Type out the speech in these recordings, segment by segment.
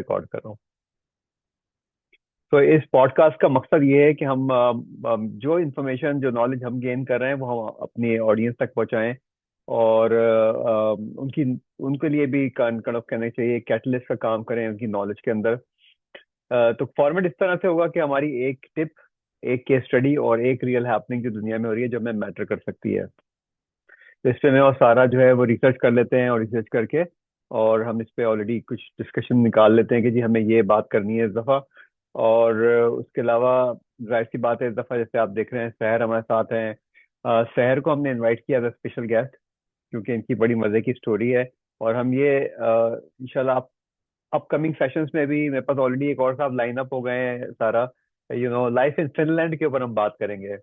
Record कर रहा हूँ। तो इस पॉडकास्ट का मकसद ये है कि हम जो इन्फॉर्मेशन, जो नॉलेज हम गेन कर रहे हैं वो हम अपनी ऑडियंस तक पहुंचाएं। और उनकी उनके लिए भी काइंड ऑफ कहना चाहिए कैटलिस्ट का काम करें उनकी नॉलेज के अंदर। तो फॉर्मेट इस तरह से होगा कि हमारी एक टिप, एक केस स्टडी और एक रियल हैपनिंग जो दुनिया में हो रही है जो हमें मैटर कर सकती है। तो इस पे मैं और सारा जो है वो रिसर्च कर लेते हैं, और रिसर्च करके और हम इस पे ऑलरेडी कुछ डिस्कशन निकाल लेते हैं कि जी हमें ये बात करनी है इस दफ़ा। और उसके अलावा जाहिर सी बात है, इस दफ़ा जैसे आप देख रहे हैं सहर हमारे साथ हैं। सहर को हमने इनवाइट किया एज स्पेशल गेस्ट, क्योंकि इनकी बड़ी मज़े की स्टोरी है। और हम ये इंशाल्लाह अपकमिंग सेशंस में भी, मेरे पास ऑलरेडी एक और साहब लाइन अप हो गए हैं सारा। लाइफ इन फिनलैंड के ऊपर हम बात करेंगे।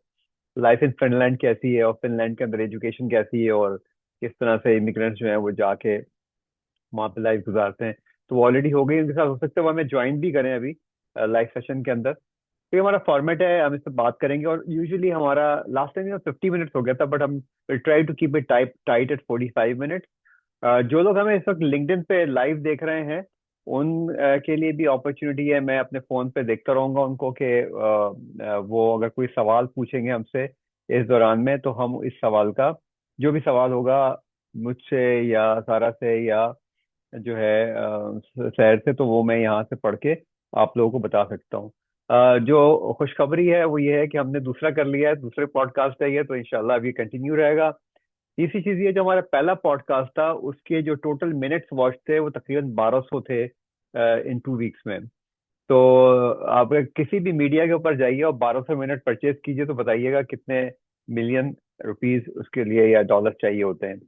लाइफ इन फिनलैंड कैसी है, और फिनलैंड के अंदर एजुकेशन कैसी है, और किस तरह से इमिग्रेंट्स जो है वो जाके वहाँ पे लाइफ गुजारते हैं। तो वो ऑलरेडी हो गई उनके साथ, हो सकता है वो हमें ज्वाइन भी करें अभी लाइव सेशन के अंदर। तो ये हमारा फॉर्मेट है, हम इस पर बात करेंगे। और यूजुअली हमारा लास्ट टाइम 50 मिनट्स हो गया था, बट हम try to keep it tight at 45 minute. जो लोग हमें इस वक्त लिंक्डइन पे लाइव देख रहे हैं उन के लिए भी अपॉर्चुनिटी है। मैं अपने फोन पे देखता रहूंगा उनको कि वो अगर कोई सवाल पूछेंगे हमसे इस दौरान में, तो हम इस सवाल का, जो भी सवाल होगा मुझसे या सारा से या जो है शहर से, तो वो मैं यहाँ से पढ़ के आप लोगों को बता सकता हूँ। जो खुशखबरी है वो ये है कि हमने दूसरा कर लिया है, दूसरे पॉडकास्ट है ये, तो इंशाल्लाह अभी कंटिन्यू रहेगा। तीसरी चीज ये, जो हमारा पहला पॉडकास्ट था उसके जो टोटल मिनट्स वॉच थे वो तकरीबन 1200 थे इन 2 वीक्स में। तो आप अगर किसी भी मीडिया के ऊपर जाइए और 1200 मिनट परचेज कीजिए तो बताइएगा कितने मिलियन रुपीस उसके लिए या डॉलर चाहिए होते हैं।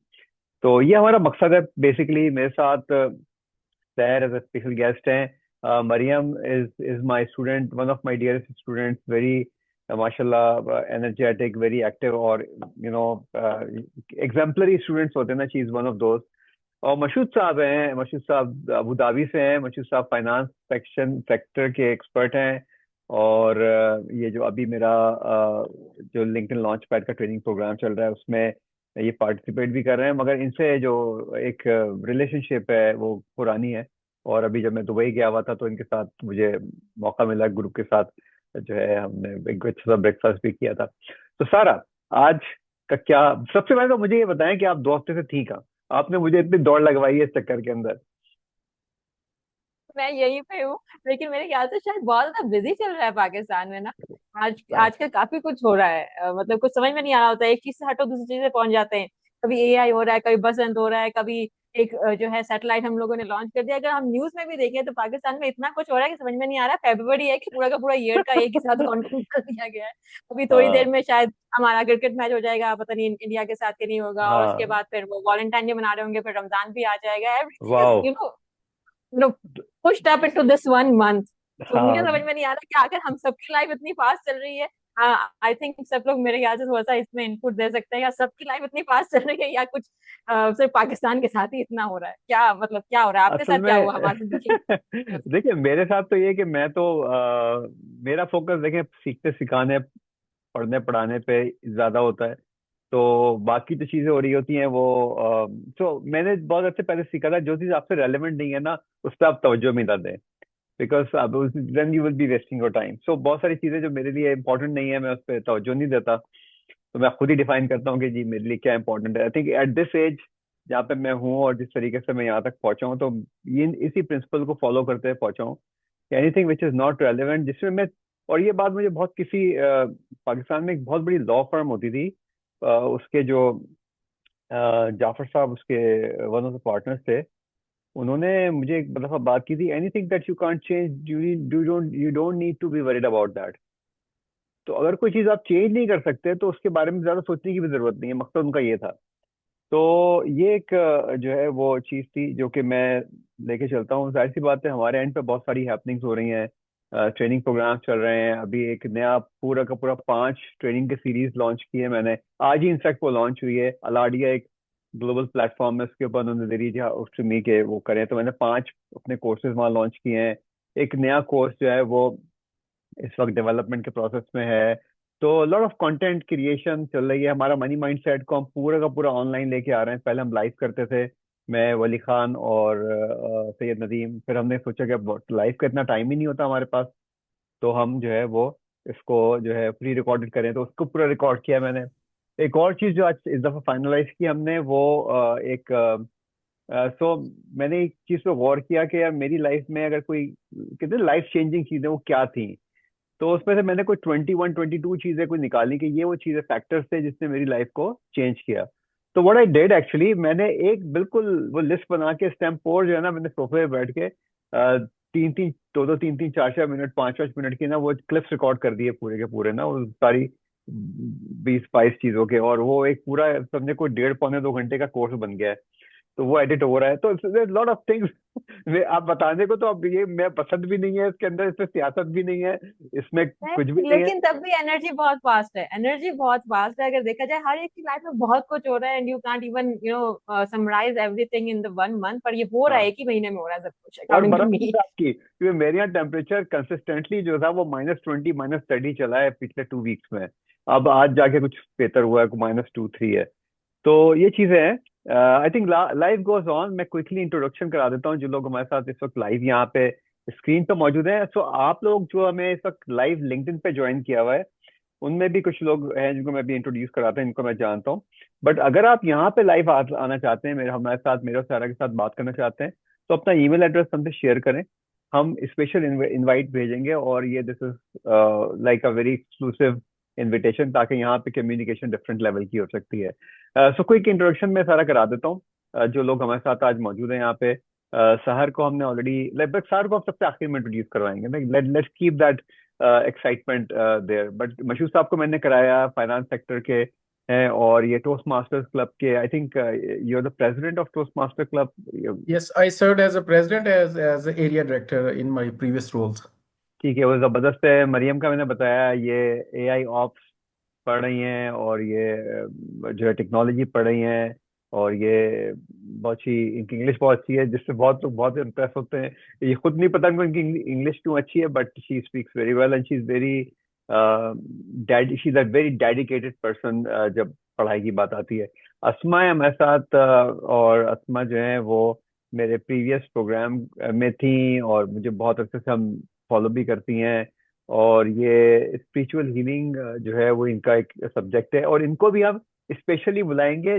तो ये हमारा मकसद है बेसिकली। मेरे साथ सहर एज ए स्पेशल गेस्ट हैं। Maryam is my student, one of my dearest students, very माशाल्लाह एनर्जेटिक, वेरी एक्टिव, और यू नो एग्जाम्पलरी स्टूडेंट्स होते हैं ना, शी इज वन ऑफ दोस्त। और मशहूद साहब हैं, मशहूद साहब अबू धाबी से हैं। मशहूद साहब फाइनेंस सेक्टर के एक्सपर्ट हैं। और ये जो अभी मेरा जो लिंक्डइन लॉन्च पैड का ट्रेनिंग प्रोग्राम चल रहा है उसमें ये पार्टिसिपेट भी कर रहे हैं। मगर इनसे जो एक रिलेशनशिप है वो पुरानी है। और अभी जब मैं दुबई गया हुआ था तो इनके साथ मुझे मौका मिला ग्रुप के साथ जो है, हमने एक अच्छा सा ब्रेकफास्ट भी किया था। तो सारा, आज का क्या, सबसे पहले तो मुझे ये बताएं कि आप 2 हफ्ते से थी कहाँ? आपने मुझे इतनी दौड़ लगवाई है इस चक्कर के अंदर। मैं यहीं पे हूँ। लेकिन मेरे ख्याल से शायद बहुत ज्यादा बिजी चल रहा है पाकिस्तान में ना। आज हाँ। आजकल काफी कुछ हो रहा है। मतलब कुछ समझ में नहीं आ रहा होता है, एक चीज से हटो दूसरी चीज पे पहुंच जाते हैं। कभी एआई हो रहा है, कभी बसंत हो रहा है, कभी एक जो है सैटेलाइट हम लोगों ने लॉन्च कर दिया। अगर हम न्यूज में भी देखें तो पाकिस्तान में इतना कुछ हो रहा है कि समझ में नहीं आ रहा है फेब्रुवरी है कि पूरा का पूरा ईयर का एक ही साथ काउंटिंग कर दिया गया है। अभी थोड़ी देर हाँ। में शायद हमारा क्रिकेट मैच हो जाएगा, पता नहीं इंडिया के साथ कि नहीं होगा, और उसके हाँ। बाद फिर वो वॉलेंटाइन डे मना रहे होंगे, फिर रमजान भी आ जाएगा। एवरीथिंग इज वाह। pushed up into this 1 month। तो मुझे हाँ। समझ में नहीं आ रहा कि आखिर हम सबकी लाइफ इतनी फास्ट चल रही है। आई थिंक सब लोग मेरे ख्याल से थोड़ा सा इसमें इनपुट दे सकते हैं, या सबकी लाइफ इतनी फास्ट चल रही है, या कुछ सिर्फ पाकिस्तान के साथ ही इतना हो रहा है। क्या मतलब क्या हो रहा है आपके असल साथ, क्या हुआ में हमारी जिंदगी में? देखिए मेरे साथ तो ये कि मैं तो मेरा फोकस देखें सीखते सिखाने, पढ़ने पढ़ाने पे ज्यादा होता है। तो बाकी जो चीजें हो रही होती हैं वो तो मैंने बहुत अच्छे पहले सीखा था, जो चीज आपसे रेलेवेंट नहीं है ना उस पर आप तवज्जो भी ना दें, बिकॉज अब then you will be wasting your time. So बहुत सारी चीजें जो मेरे लिए इंपॉर्टेंट नहीं है मैं उस पर तवज्जो नहीं देता। तो मैं खुद ही डिफाइन करता हूँ कि जी मेरे लिए क्या इंपॉर्टेंट है। I think at this age जहाँ पे मैं हूँ और जिस तरीके से मैं यहाँ तक पहुंचा हूँ, तो ये इसी प्रिंसिपल को फॉलो करते हुए पहुंचा हूँ कि anything which is not relevant, जिसमें मैं, और ये बात मुझे बहुत किसी पाकिस्तान में एक बहुत बड़ी लॉ फर्म होती थी, उसके जो जाफर साहब उसके वन ऑफ द पार्टनर्स थे, उन्होंने मुझे एक दफा बात की थी, anything that you can't change you don't need to be worried about that. तो अगर कोई चीज आप चेंज नहीं कर सकते तो उसके बारे में ज्यादा सोचने की भी जरूरत नहीं है, मकसद उनका ये था। तो ये एक जो है वो चीज थी जो कि मैं लेके चलता हूँ। जाहिर सी बात है हमारे एंड पे बहुत सारी हैपनिंग्स हो रही हैं, ट्रेनिंग प्रोग्राम चल रहे हैं। अभी एक नया पूरा का पूरा 5 ट्रेनिंग के सीरीज लॉन्च किए मैंने, आज ही इनफैक्ट वो लॉन्च हुई है। अलाडिया एक ग्लोबल प्लेटफॉर्म है, उसके ऊपर उन्होंने दे दी उससे मी के वो करें, तो मैंने 5 अपने कोर्सेज वहाँ लॉन्च किए हैं। एक नया कोर्स जो है वो इस वक्त डेवलपमेंट के प्रोसेस में है। तो लॉट ऑफ कंटेंट क्रिएशन चल रही है। हमारा मनी माइंड सेट को हम पूरा का पूरा ऑनलाइन लेके आ रहे हैं। पहले हम लाइव करते थे, मैं, वली खान और सैयद नदीम, फिर हमने सोचा कि अब लाइव का इतना टाइम ही नहीं होता हमारे पास, तो हम जो है वो इसको जो है प्री रिकॉर्डेड करें, तो उसको पूरा रिकॉर्ड किया मैंने। एक और चीज जो आज इस दफा फाइनलाइज की हमने, वो एक सो मैंने एक चीज पे गौर किया कि यार मेरी लाइफ में अगर कोई कितने लाइफ चेंजिंग चीजें वो क्या थी। तो उसमें से मैंने कोई 21 22 चीजें कोई निकाली कि ये वो चीजें फैक्टर्स थे जिसने मेरी लाइफ को चेंज किया। तो व्हाट आई डिड एक्चुअली, मैंने एक बिल्कुल वो लिस्ट बना के स्टैम्प फोर जो है ना, मैंने सोफे पे बैठ के तीन तीन दो दो तीन तीन चार चार मिनट 5 5 मिनट की ना वो क्लिप्स रिकॉर्ड कर दिए पूरे के पूरे ना, वो सारी 20 22 चीजों के, और वो एक पूरा समझे कोई 1.5 पौने 2 घंटे का कोर्स बन गया है। तो वो एडिट हो रहा है, तो लॉट ऑफ थिंग्स आप बताने को, तो अब ये मैं पसंद भी नहीं है इसके अंदर, इसमें सियासत भी नहीं है, इसमें कुछ भी नहीं, नहीं है। लेकिन तब भी एनर्जी बहुत फास्ट है, एनर्जी बहुत फास्ट है। अगर देखा जाए हर एक की लाइफ में बहुत कुछ हो रहा है, and you can't even summarize everything in the 1 month, पर ये हो रहा है, हाँ, एक ही महीने में हो रहा है सब कुछ, और अकॉर्डिंग टू बर्फ मी। है आपकी, क्योंकि मेरे यहाँ टेम्परेचर कंसिस्टेंटली जो था वो -20 -30 चला है पिछले 2 वीक्स में। अब आज जाके कुछ बेहतर हुआ है, -2 3 है। तो ये चीजें हैं। I think life goes on. मैं क्विकली इंट्रोडक्शन करा देता हूँ जो लोग हमारे साथ इस वक्त लाइव यहाँ पे स्क्रीन पे मौजूद हैं। सो आप लोग जो हमें इस वक्त लाइव लिंक्डइन पे ज्वाइन किया हुआ है, उनमें भी कुछ लोग हैं जिनको मैं भी इंट्रोड्यूस कराता हूँ, इनको मैं जानता हूँ। बट अगर आप यहाँ पे लाइव आना चाहते हैं, मेरे हमारे साथ, मेरे और सारा के साथ बात करना चाहते हैं, तो अपना ईमेल एड्रेस हमसे शेयर करें। हम स्पेशल इनवाइट भेजेंगे, और ये this is like a very exclusive invitation, ताकि यहाँ पे कम्युनिकेशन डिफरेंट लेवल की हो सकती है। सो क्विक इंट्रोडक्शन मैं सारा करा देता हूँ। जो लोग हमारे साथ आज मौजूद हैं यहाँ पे, सहर को हमने ऑलरेडी, लगभग सहर को हम सबसे आखिर में इंट्रोड्यूस करवाएंगे ना, let's keep that excitement there. But मशहूर साहब को मैंने कराया, फाइनेंस सेक्टर के हैं, और ये टोस्ट मास्टर्स क्लब के, I think you are the president of Toastmaster Club. Yes, I served as a president as a area director in my previous roles. ठीक है, वो जबरदस्त है। मरियम का मैंने बताया, ये एआई ऑप्स पढ़ रही हैं, और ये जो है टेक्नोलॉजी पढ़ रही हैं, और ये बहुत ही, इनकी इंग्लिश बहुत अच्छी है, जिससे बहुत लोग बहुत इम्प्रेस होते हैं। ये खुद नहीं पता इनको इनकी इंग्लिश क्यों अच्छी है, but she speaks very well and she is very she is a very dedicated person जब पढ़ाई की बात आती है। अस्मा है हमारे साथ, और अस्मा जो है वो मेरे प्रीवियस प्रोग्राम में थी, और मुझे बहुत अच्छे से हम फॉलो भी करती हैं। और ये स्पिरिचुअल हीलिंग जो है वो इनका एक सब्जेक्ट है, और इनको भी हम स्पेशली बुलाएंगे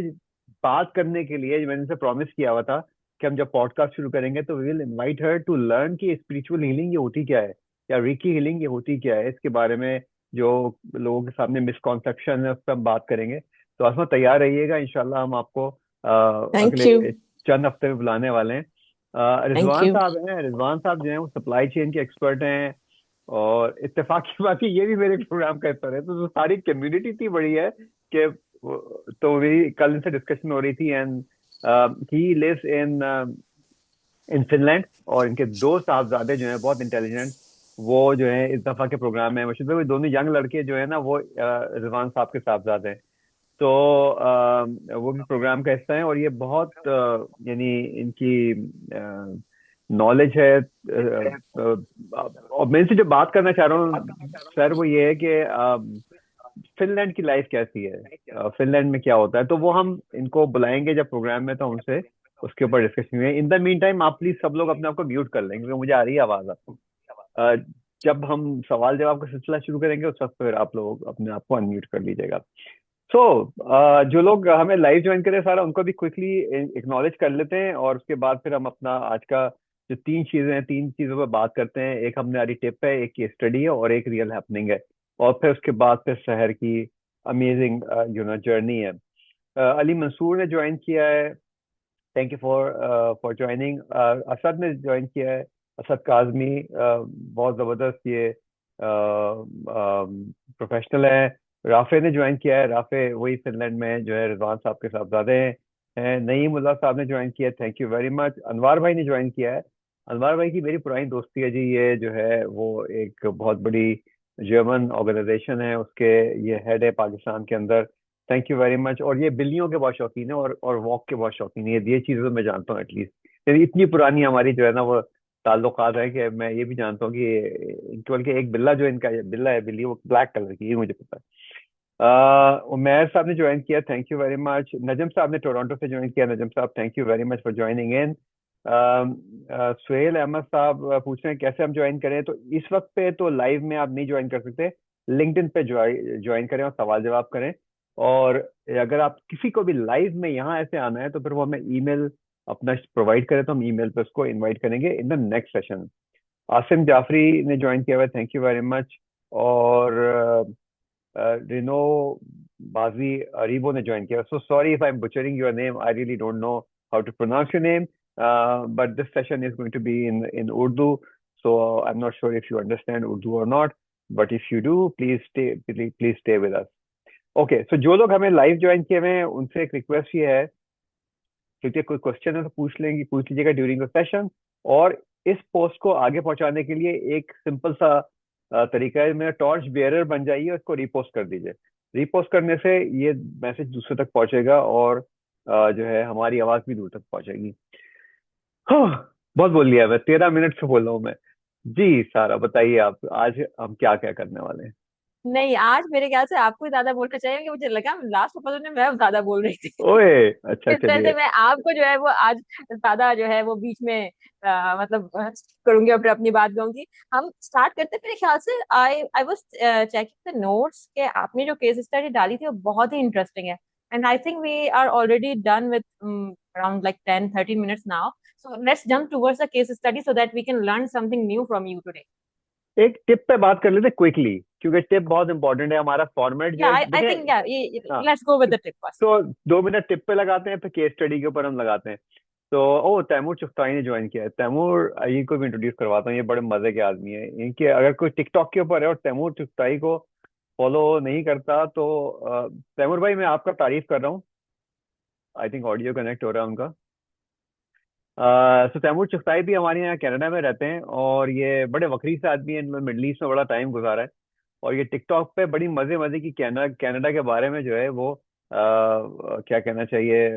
बात करने के लिए। मैंने इनसे प्रॉमिस किया हुआ था कि हम जब पॉडकास्ट शुरू करेंगे तो we will invite her to learn कि स्पिरिचुअल हीलिंग ये होती क्या है, या रिकी हीलिंग ये होती क्या है, इसके बारे में जो लोगों के सामने मिसकॉन्सेप्शन है उस पर हम बात करेंगे। तो आसमा तैयार रहिएगा, इंशाल्लाह हम आपको थैंक यू। अगले चंद हफ्ते में बुलाने वाले हैं। Thank Rizwan you. साहब हैं, रिजवान साहब जो हैं वो सप्लाई चेन के एक्सपर्ट हैं, और इत्तेफाक की बात है ये भी मेरे प्रोग्राम का हिस्सा है। तो जो सारी कम्युनिटी इतनी बड़ी है कि तो मेरी कल इनसे डिस्कशन हो रही थी, and he lives in Finland, और इनके दो साहबजादे जो हैं बहुत इंटेलिजेंट, वो जो है इस दफा के प्रोग्राम में मशहूर, वो दोनों यंग लड़के जो है ना, वो रिजवान साहब के साहबजादे हैं। तो वो भी प्रोग्राम का हिस्सा है, और ये बहुत यानी इनकी नॉलेज है। और मैं इनसे जो बात करना चाह रहा हूँ सर, वो ये है कि फिनलैंड की लाइफ कैसी है, फिनलैंड में क्या होता है। तो वो हम इनको बुलाएंगे जब प्रोग्राम में, तो उनसे उसके ऊपर डिस्कशन हुए। इन द मीन टाइम आप प्लीज सब लोग अपने आप को म्यूट कर लेंगे, क्योंकि मुझे आ रही है आवाज आपको। अ, जब हम सवाल जवाब का सिलसिला शुरू करेंगे उस वक्त फिर आप लोग अपने आप को अनम्यूट कर लीजिएगा। सो जो लोग हमें लाइव ज्वाइन करें सारा, उनको भी क्विकली एक्नॉलेज कर लेते हैं, और उसके बाद फिर हम अपना आज का जो तीन चीजें हैं, तीन चीजों पर बात करते हैं। एक हमने हमारी टिप है, एक केस स्टडी है, और एक रियल हैपनिंग है। और फिर उसके बाद फिर शहर की अमेजिंग जर्नी है। अली मंसूर ने ज्वाइन किया है, thank you for joining. Asad ने ज्वाइन किया है, असद काजमी, बहुत जबरदस्त ये प्रोफेशनल है। राफे ने ज्वाइन किया है, राफे वही फिनलैंड में जो है रिजवान साहब के साहबजादे हैं। नईमुल्लाह साहब ने ज्वाइन किया है, थैंक यू वेरी मच। अनवार भाई ने ज्वाइन किया है। अनवार भाई की मेरी पुरानी दोस्ती है जी, ये जो है वो एक बहुत बड़ी जर्मन ऑर्गेनाइजेशन है, उसके ये हेड है पाकिस्तान के अंदर। Thank you very much. और ये बिल्लियों के बहुत शौकीन है, और वॉक के बहुत शौकीन है, ये चीजें तो मैं जानता हूँ एटलीस्ट। इतनी पुरानी हमारी जो है ना वो ताल्लुकात है कि मैं ये भी जानता हूँ कि केवल के एक बिल्ला जो इनका बिल्ला है, बिल्ली वो ब्लैक कलर की, ये मुझे पता है। उमैर साहब ने ज्वाइन किया, thank you very much. Najam साहब ने टोरंटो से ज्वाइन किया, नजम साहब thank you very much for joining in. Suhail Ahmed साहब पूछ रहे हैं कैसे हम ज्वाइन करें। तो इस वक्त पे तो लाइव में आप नहीं ज्वाइन कर सकते, लिंक्डइन पे ज्वाइन करें और सवाल जवाब करें। और अगर आप किसी को भी लाइव में यहाँ ऐसे आना है तो फिर वो हमें ईमेल अपना प्रोवाइड करें, तो हम ईमेल पे उसको इनवाइट करेंगे in the next session. Asim Jafri ने ज्वाइन किया हुआ है, थैंक यू वेरी मच। और रिनो बाजी अरीबो ने ज्वाइन किया। So sorry if I am butchering your name, I really don't know how to pronounce your name, but this session is going to be in Urdu, so I'm not sure if you understand Urdu or not, but if you do, please stay with us. Okay, so जो लोग हमें live join किए हुए हैं उनसे एक request ये है, क्योंकि कोई क्वेश्चन है तो पूछ लीजिएगा ड्यूरिंग द सेशन। और इस पोस्ट को आगे पहुंचाने के लिए एक सिंपल सा तरीका है, मेरा टॉर्च बेयरर बन जाइए और इसको रीपोस्ट कर दीजिए। रीपोस्ट करने से ये मैसेज दूसरे तक पहुंचेगा और जो है हमारी आवाज भी दूर तक पहुंचेगी। हाँ, बहुत बोल लिया, मैं 13 मिनट से बोल रहा हूँ मैं। जी सारा बताइए, आप आज हम क्या क्या करने वाले हैं। नहीं, आज मेरे ख्याल से आपको ही ज्यादा बोलना चाहिए, क्योंकि मुझे लगा लास्ट में मैं ज्यादा बोल रही थी। ओए, अच्छा इस तरह से चलिए। मैं आपको जो है वो आज ज्यादा जो है वो बीच में मतलब करूंगी और फिर अपनी बात कहूंगी। हम स्टार्ट करते हैं मेरे ख्याल से। I was checking the notes के आपने जो केस स्टडी डाली थी वो बहुत ही इंटरेस्टिंग है। And I think we are already done with around like 10-13 minutes now. So let's jump towards the case study so that we can learn something new from you today. एक tip पे बात कर लेते हैं quickly, क्योंकि tip बहुत important है। हमारा फॉर्मेट जो या है आई देखें। थिंक या हाँ, let's go with the tip first. तो 2 मिनट टिप पे लगाते हैं, फिर केस स्टडी के ऊपर हम लगाते हैं। तो ओ, तैमूर चुगताई ने ज्वाइन किया है। तैमूर, ये को भी इंट्रोड्यूस करवाता हूँ, ये बड़े मजे के आदमी है। इनके अगर कोई टिकटॉक के ऊपर है और तैमूर चुगताई को फॉलो नहीं करता तो तैमूर भाई मैं आपका तारीफ कर रहा हूँ। आई थिंक ऑडियो कनेक्ट हो रहा है उनका। तो तैमूर चुगताई भी हमारे यहाँ कनाडा में रहते हैं और ये बड़े वकरी से आदमी है, इन्होंने मिडल ईस्ट में बड़ा टाइम गुजारा है। और ये टिकटॉक पे बड़ी मजे मजे की कनाडा कनाडा के बारे में जो है वो क्या कहना चाहिए,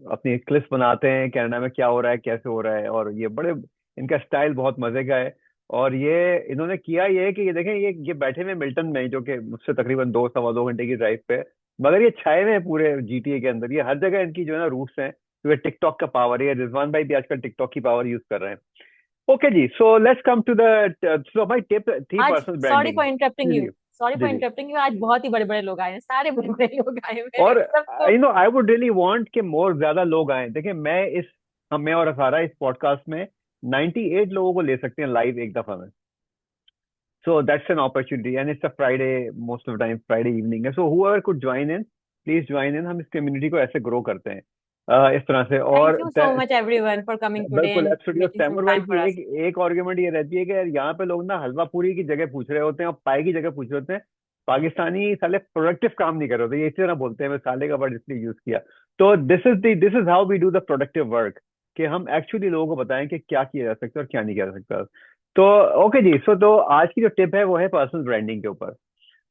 अपनी क्लिप्स बनाते हैं, कनाडा में क्या हो रहा है कैसे हो रहा है। और ये बड़े, इनका स्टाइल बहुत मजे का है। और ये इन्होंने किया ये है कि ये देखें, ये बैठे हुए मिल्टन में, जो कि मुझसे तकरीबन 2 सवा 2 घंटे की ड्राइव पे है। मगर ये छाए हुए हैं पूरे जीटीए के अंदर, ये हर जगह इनकी जो है ना रूट्स हैं, क्योंकि टिकटॉक का पावर है। रिजवान भाई भी आजकल टिकटॉक की पावर यूज कर रहे हैं। ओके जी, so let's come to the, so भाई टिप थी आज personal sorry branding. For interrupting जी यू, जी। सॉरी जी फॉर जी। Interrupting you. आज बहुत ही बड़े बड़े लोग आए हैं, सारे बड़े बड़े लोग आए हैं मेरे और सबको। आई वुड रियली वांट कि मोर ज्यादा लोग आए। देखिए मैं इस, हम मैं और असारा इस पॉडकास्ट में 98 लोगों को ले सकते हैं लाइव एक दफा में। So that's an opportunity and it's a Friday, most of the time Friday evening है। So whoever could join in, please join in. हम इस कम्युनिटी को ऐसे ग्रो करते हैं इस तरह से। थैंक और you so much everyone for coming today बिल्कुल and absolutely. Making some Taimur भाई टाइम की फॉर एक अस। एक आर्ग्यूमेंट ये रहती है कि यार यहाँ पे लोग ना हलवा पूरी की जगह पूछ रहे होते हैं और पाई की जगह पूछ रहे होते हैं। पाकिस्तानी साले प्रोडक्टिव काम नहीं कर रहे होते, ये इसी तरह बोलते हैं। मैं साले का वर्ड इसलिए यूज किया। तो this is how we do the productive work, कि हम एक्चुअली लोगों को बताएं कि क्या किया जा सकता है और क्या नहीं किया जा सकता। तो ओके जी, सो तो आज की जो टिप है वो है पर्सनल ब्रांडिंग के ऊपर।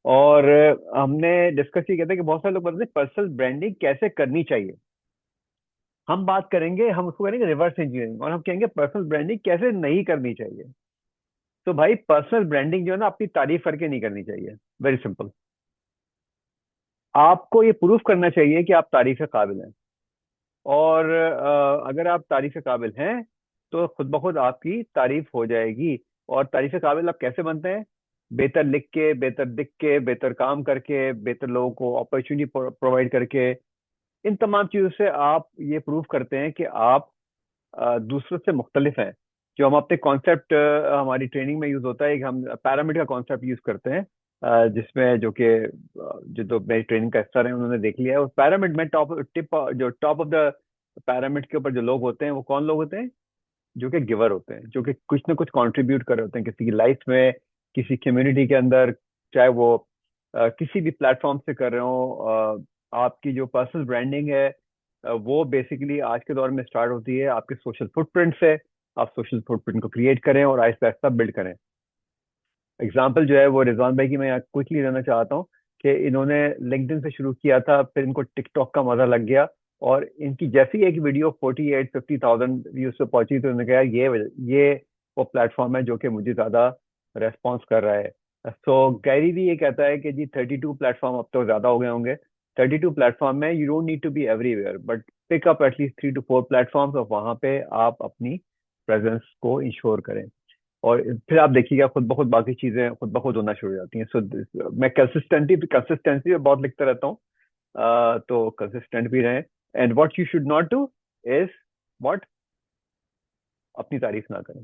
और हमने डिस्कस ये किया था कि बहुत सारे लोग बताते हैं पर्सनल ब्रांडिंग कैसे करनी चाहिए। हम बात करेंगे, हम उसको करेंगे रिवर्स इंजीनियरिंग, और हम कहेंगे पर्सनल ब्रांडिंग कैसे नहीं करनी चाहिए। तो भाई पर्सनल ब्रांडिंग जो है ना, अपनी तारीफ करके नहीं करनी चाहिए। Very simple. आपको ये प्रूफ करना चाहिए कि आप तारीफ के काबिल हैं। और अगर आप तारीफ के काबिल हैं तो खुद ब खुद आपकी तारीफ हो जाएगी। और तारीफ के काबिल आप कैसे बनते हैं? बेहतर लिख के, बेहतर दिख के, बेहतर काम करके, बेहतर लोगों को अपॉर्चुनिटी प्रोवाइड करके। इन तमाम चीजों से आप ये प्रूव करते हैं कि आप दूसरों से मुख्तलिफ हैं। जो हम अपने कॉन्सेप्ट, हमारी ट्रेनिंग में यूज होता है कि हम पैरामिड का कॉन्सेप्ट यूज करते हैं, जिसमें जो कि जो तो मेरी ट्रेनिंग का हिस्सा रहे उन्होंने देख लिया है। उस पैरामिड में टॉप टिप, जो टॉप ऑफ द पैरामिड के ऊपर जो लोग होते हैं वो कौन लोग होते हैं? जो कि गिवर होते हैं, जो कि कुछ ना कुछ कंट्रीब्यूट कर रहे होते हैं किसी की लाइफ में, किसी कम्युनिटी के अंदर, चाहे वो किसी भी प्लेटफॉर्म से कर रहे हो। आपकी जो पर्सनल ब्रांडिंग है वो बेसिकली आज के दौर में स्टार्ट होती है आपके सोशल फुटप्रिंट से। आप सोशल फुटप्रिंट को क्रिएट करें और आहिस्ता आहिस्ता बिल्ड करें। एग्जाम्पल जो है वो रिजवान भाई की मैं यहाँ क्विकली देना चाहता हूँ कि इन्होंने लिंक्डइन से शुरू किया था, फिर इनको टिकटॉक का मजा लग गया। और इनकी जैसी एक वीडियो 48-50,000 व्यूज पे पहुंची तो इन्होंने कहा ये वो प्लेटफॉर्म है जो कि मुझे ज्यादा रेस्पॉन्स कर रहा है। सो गैरी भी ये कहता है कि जी 32 प्लेटफॉर्म अब तो ज्यादा हो गए होंगे। 32 प्लेटफॉर्म में you don't need to be everywhere, but pick up at least 3 to 4 platforms और वहां पे आप अपनी प्रेजेंस को इंश्योर करें। और फिर आप देखिएगा खुद ब खुद बाकी चीजें खुद ब खुद होना शुरू हो जाती हैं। सो मैं कंसिस्टेंसी पे बहुत लिखता रहता हूँ। तो कंसिस्टेंट भी रहें। And what you should not do is what, अपनी तारीफ ना करें।